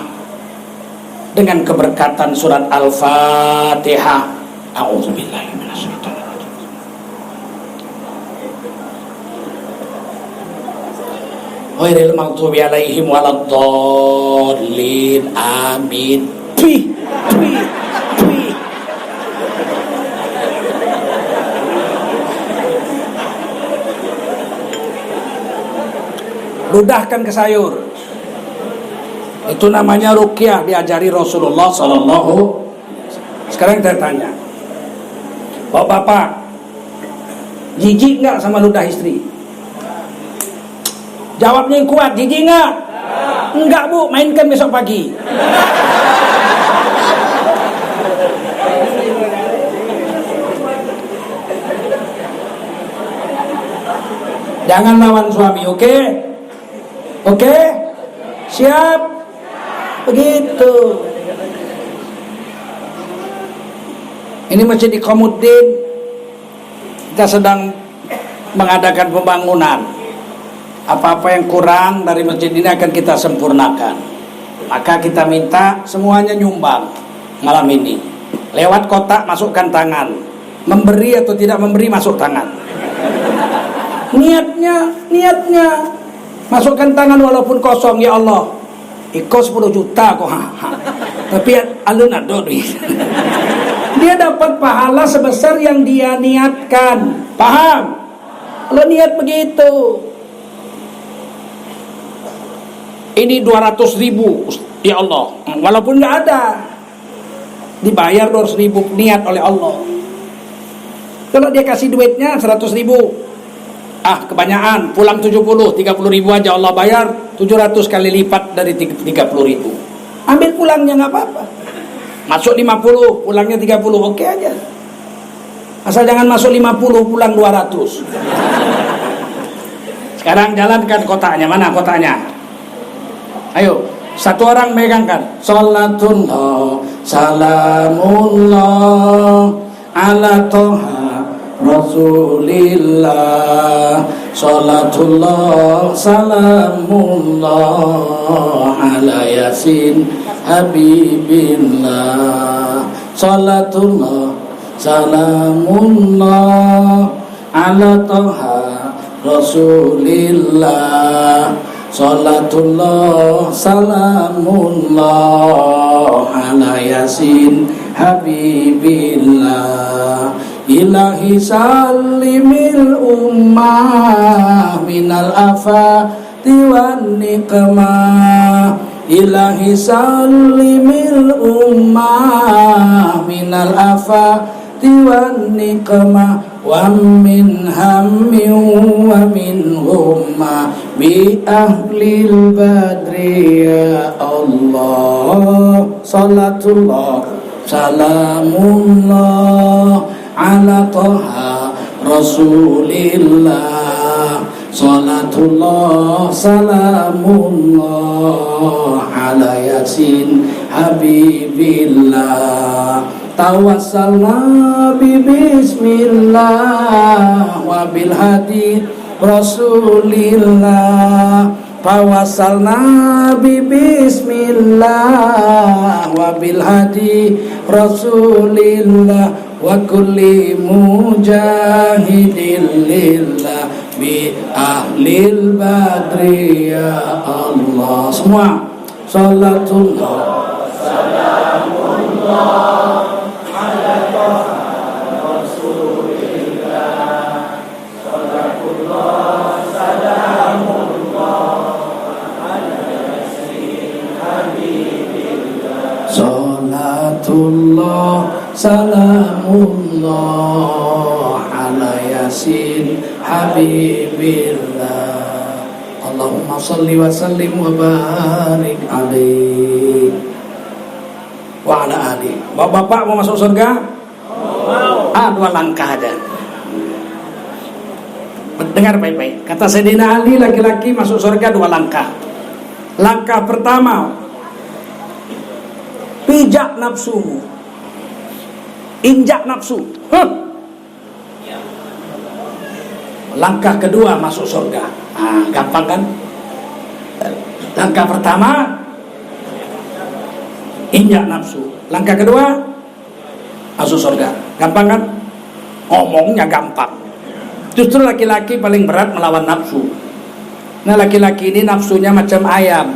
Dengan keberkatan surat Al-Fatihah. A'udzubillahi minasyaitonir rajim. Ghairil maghdubi alaihim waladdallin. Amin. Tui, tui. Ludahkan ke sayur. Itu namanya ruqyah, diajari Rasulullah sallallahu. Sekarang saya tanya, bapak-bapak, jijik nggak sama ludah istri? Jawabnya yang kuat, jijik nggak? Enggak bu, mainkan besok pagi. Jangan lawan suami, oke? Oke? Siap? Begitu. Ini Masjid Iqamuddin, kita sedang mengadakan pembangunan. Apa-apa yang kurang dari masjid ini akan kita sempurnakan. Maka kita minta semuanya nyumbang malam ini. Lewat kotak masukkan tangan. Memberi atau tidak memberi masuk tangan. Niatnya masukkan tangan walaupun kosong, ya Allah. Iko 10 juta kok. Tapi alun ado duit. Dia dapat pahala sebesar yang dia niatkan. Paham? Kalau niat begitu. Ini 200.000, ya Allah. Walaupun nggak ada, dibayar 200.000 niat oleh Allah. Kalau dia kasih duitnya 100.000, kebanyakan, pulang 30.000 aja Allah bayar, 700 kali lipat dari 30.000. Ambil pulangnya nggak apa-apa. Masuk 50, pulangnya 30, oke aja. Asal jangan masuk 50, pulang 200. Sekarang jalankan kotaknya, mana kotaknya? Ayo, satu orang megangkan. Salatullah, salamullah, ala toha Rasulillah. Salatullah, salamullah, ala yasin habibillah. Salatullah, salamullah, ala toha Rasulillah. Salatullah, salamullah, ala yasin habibillah. Ilahi salimil ummah minal afati wan niqmah. Ilahi salimil ummah minal afati wan niqmah. Wa min hammin wa min humma bi ahlil badri ya Allah. Salatullah, salamullah, ala toha Rasulillah. Salatullah, salamullah, ala yasin habibillah. Tawassalna bi bismillah wa bil hadi Rasulillah. Tawassalna bi bismillah wa bil hadi Rasulillah. Wa kulli mujahidin lillah bi ahlil badri ya Allah. Semua salatullah, salamullah, ala toha Rasulillah. Salatullah, salamullah, ala yasin habibillah. Salatullah, salamullah, ala yasin habibillah. Allahumma salli wa sallim wa barik alaihi wa ala alihi. Bapak mau masuk surga? Mau. 2 langkah aja. Dengar baik-baik. Kata Sayyidina Ali, laki-laki masuk surga 2 langkah. Langkah pertama, pijak nafsumu, injak nafsu. Langkah kedua masuk surga. Gampang kan? Langkah pertama injak nafsu. Langkah kedua masuk surga. Gampang kan? Ngomongnya gampang. Justru laki-laki paling berat melawan nafsu. Nah, laki-laki ini nafsunya macam ayam.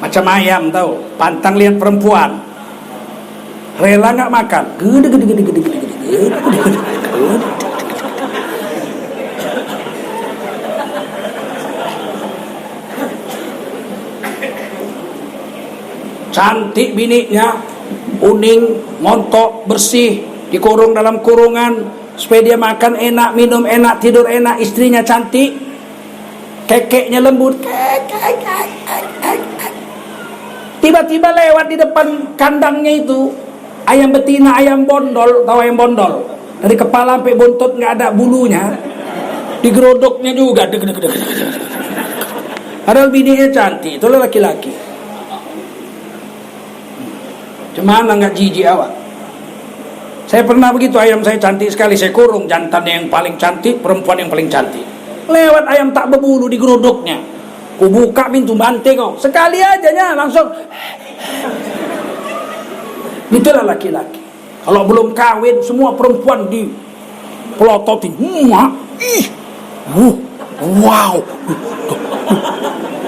Macam ayam tahu, pantang lihat perempuan, rela nggak makan. Gede gede gede gede gede gede. Cantik bininya, uning, montok, bersih, dikurung dalam kurungan supaya dia makan enak, minum enak, tidur enak. Istrinya cantik, kekeknya lembut, tiba-tiba lewat di depan kandangnya itu ayam betina, ayam bondol. Tahu ayam bondol? Dari kepala sampai buntut nggak ada bulunya, digerodoknya juga. Padahal bininya cantik, itulah laki-laki. Cemana nggak jijik awak? Saya pernah begitu, ayam saya cantik sekali, saya kurung jantannya yang paling cantik, perempuan yang paling cantik. Lewat ayam tak berbulu digerodoknya. Ku buka pintu bantai kau. Sekali aja nya langsung. Itulah laki-laki. Kalau belum kawin semua perempuan di pelototin. Wow.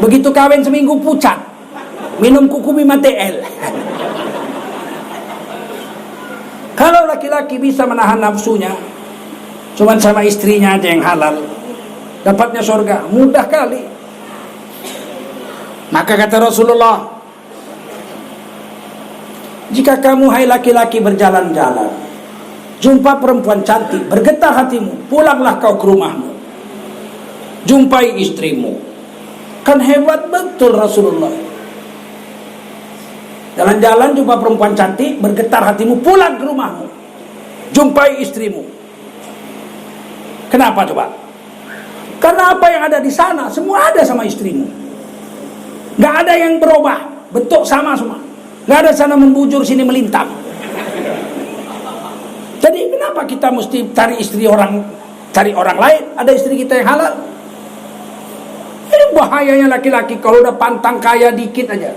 Begitu kawin seminggu pucat. Minum kuku 5 TL. Kalau laki-laki bisa menahan nafsunya, cuman sama istrinya aja yang halal, dapatnya surga mudah kali. Maka kata Rasulullah, jika kamu hai laki-laki berjalan-jalan, jumpa perempuan cantik, bergetar hatimu, pulanglah kau ke rumahmu, jumpai istrimu. Kan hebat betul Rasulullah. Jalan-jalan jumpa perempuan cantik, bergetar hatimu, pulang ke rumahmu, jumpai istrimu. Kenapa coba? Karena apa yang ada di sana semua ada sama istrimu. Gak ada yang berubah, bentuk sama semua. Gak ada sana membujur sini melintang. Jadi kenapa kita mesti cari orang lain? Ada istri kita yang halal. Ini bahayanya laki-laki kalau udah pantang kaya dikit aja,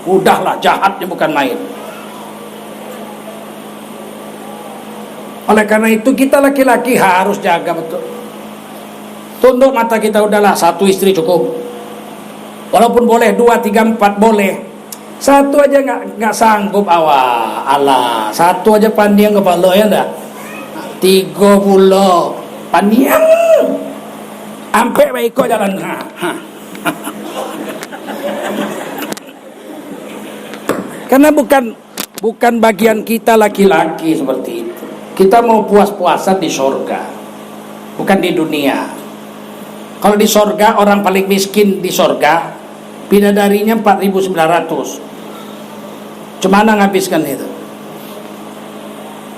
udahlah jahatnya bukan main. Oleh karena itu kita laki-laki harus jaga betul. Tunduk mata kita, udahlah satu istri cukup. Walaupun boleh 2, 3, 4 boleh. Satu aja nggak sanggup awak. Alah, satu aja pandiang kepala ya enggak? 30 pandiang. Ampe baik kok jalan. Karena bukan bagian kita laki-laki seperti itu. Kita mau puas-puasan di surga, bukan di dunia. Kalau di surga, orang paling miskin di surga, bidadarinya 4.900. Cemana ngabiskan itu?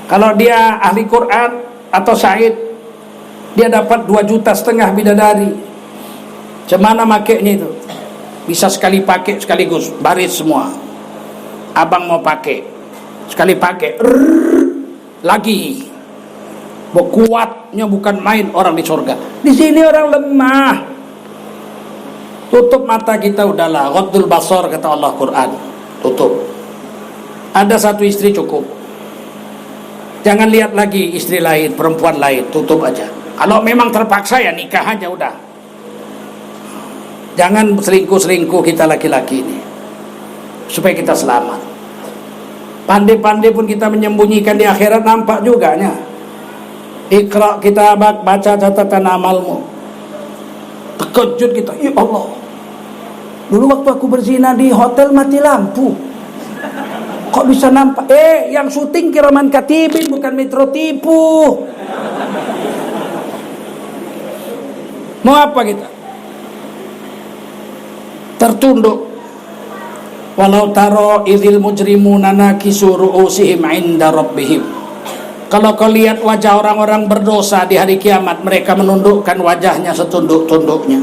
Kalau dia ahli Quran atau syahid, dia dapat 2,5 juta bidadari. Cemana makainya itu? Bisa sekali pakai sekaligus, baris semua. Abang mau pakai, sekali pakai, lagi. Kuatnya bukan main orang di surga. Di sini orang lemah. Tutup mata kita udahlah. Ghaddul basar kata Allah Quran. Tutup. Ada satu istri cukup. Jangan lihat lagi istri lain, perempuan lain. Tutup aja. Kalau memang terpaksa ya nikah aja udah. Jangan selingkuh-selingkuh kita laki-laki ini, supaya kita selamat. Pandai-pandai pun kita menyembunyikan, di akhirat nampak juga nya. Iqra kita baca catatan amalmu. Terkejut kita, ya Allah, dulu waktu aku berzina di hotel mati lampu, kok bisa nampak? Yang syuting Kiraman Katibin bukan Metro Tipu. Mau apa kita? Tertunduk. Walau taro idzil mujrimuna nakisu ru'usihim 'inda rabbihim. Kalau kau lihat wajah orang-orang berdosa di hari kiamat, mereka menundukkan wajahnya setunduk-tunduknya,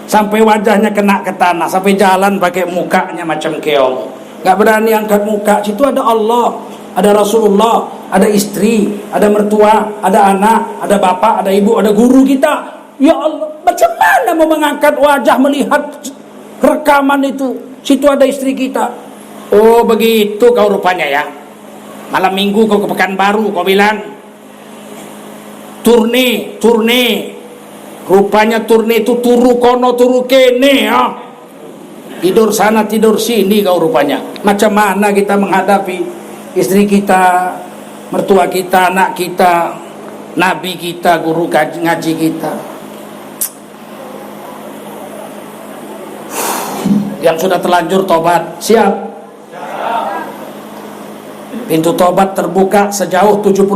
sampai wajahnya kena ke tanah, sampai jalan pakai mukanya macam keong, gak berani angkat muka. Situ ada Allah, ada Rasulullah, ada istri, ada mertua, ada anak, ada bapak, ada ibu, ada guru kita. Ya Allah, macam mana mau mengangkat wajah melihat rekaman itu? Situ ada istri kita. Oh begitu kau rupanya ya. Malam minggu kau ke Pekanbaru, kau bilang turne. Rupanya turne itu turu kono turu kene ya. tidur sana tidur sini kau rupanya. Macam mana kita menghadapi istri kita, mertua kita, anak kita, nabi kita, guru ngaji kita? Yang sudah terlanjur tobat, siap? Pintu tobat terbuka sejauh 70.000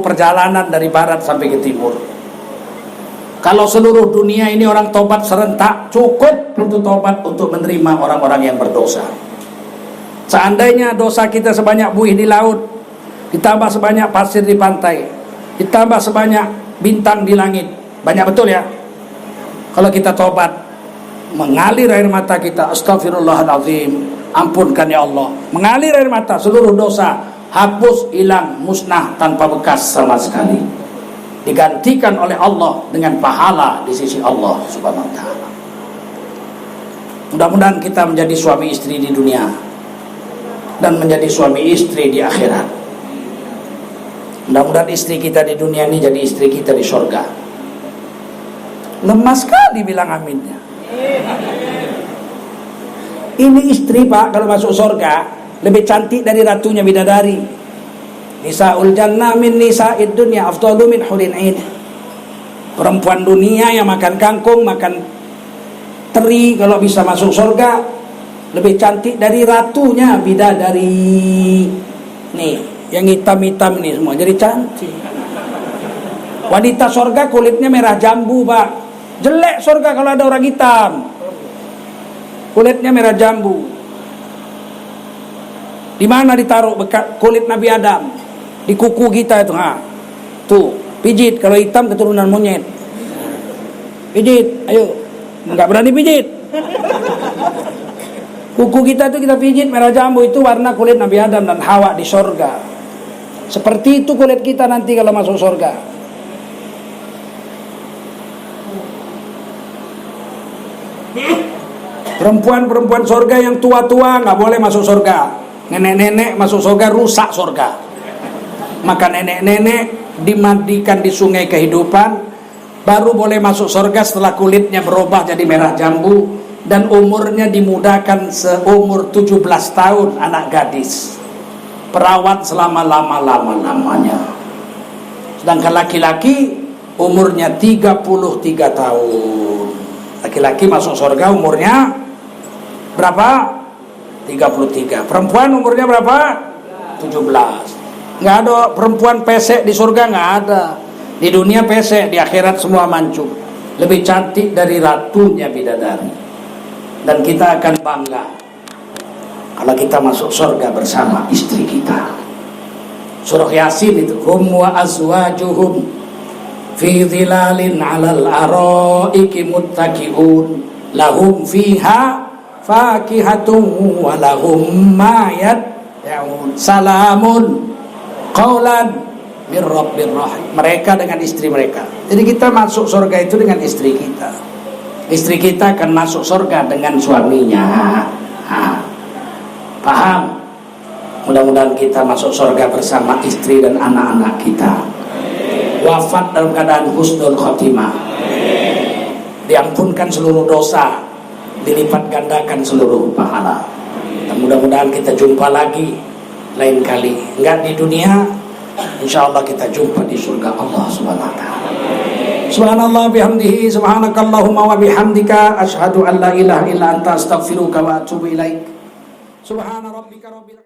perjalanan dari barat sampai ke timur. Kalau seluruh dunia ini orang tobat serentak, cukup pintu tobat untuk menerima orang-orang yang berdosa. Seandainya dosa kita sebanyak buih di laut, ditambah sebanyak pasir di pantai, ditambah sebanyak bintang di langit, banyak betul ya? Kalau kita tobat, mengalir air mata kita, astagfirullahaladzim, ampunkan ya Allah, mengalir air mata, seluruh dosa hapus, hilang, musnah tanpa bekas sama sekali, digantikan oleh Allah dengan pahala di sisi Allah Subhanahu wa taala. Mudah-mudahan kita menjadi suami istri di dunia dan menjadi suami istri di akhirat. Mudah-mudahan istri kita di dunia ini jadi istri kita di surga. Lemah sekali bilang aminnya. Ini istri Pak kalau masuk surga lebih cantik dari ratunya bidadari. Nisaul jannah min nisa'id dunya afdalu min hurin 'ain. Perempuan dunia yang makan kangkung, makan teri kalau bisa masuk surga lebih cantik dari ratunya bidadari. Nih, yang hitam-hitam nih semua jadi cantik. Wanita surga kulitnya merah jambu, Pak. Jelek surga kalau ada orang hitam. Kulitnya merah jambu. Di mana ditaruh bekas kulit Nabi Adam? Di kuku kita itu, tuh, pijit. Kalau hitam keturunan monyet. Pijit, ayo. Enggak berani pijit. Kuku kita itu kita pijit merah jambu, itu warna kulit Nabi Adam dan Hawa di sorga. Seperti itu kulit kita nanti kalau masuk sorga. Perempuan-perempuan sorga yang tua-tua nggak boleh masuk sorga. Nenek-nenek masuk surga rusak surga. Maka nenek-nenek dimandikan di sungai kehidupan, baru boleh masuk surga setelah kulitnya berubah jadi merah jambu dan umurnya dimudahkan seumur 17 tahun anak gadis. Perawat selama lama-lamanya. Sedangkan laki-laki umurnya 33 tahun. Laki-laki masuk surga umurnya berapa? 33. Perempuan umurnya berapa? 17. Nggak ada perempuan pesek di surga, nggak ada. Di dunia pesek, di akhirat semua mancung. Lebih cantik dari ratunya bidadari. Dan kita akan bangga kalau kita masuk surga bersama istri kita. Surah Yasin itu, hum wa azwajuhum fi dhilalin 'alal araiki muttaqiun lahum fiha fakihatun walahum ma yad'un salamun qaulan mir rabbir rahim. Mereka dengan istri mereka. Jadi kita masuk surga itu dengan istri kita. Istri kita akan masuk surga dengan suaminya. Paham? Mudah-mudahan kita masuk surga bersama istri dan anak-anak kita. Wafat dalam keadaan husnul khotimah. Diampunkan seluruh dosa, dilipat gandakan seluruh pahala. Dan mudah-mudahan kita jumpa lagi lain kali. Enggak di dunia, insyaallah kita jumpa di surga Allah Subhanahu wa taala. Subhanallah bihamdihi, subhanakallahumma wa bihamdika, asyhadu an la ilaha illa anta, astaghfiruka wa atubu ilaik. Subhana rabbika rabbil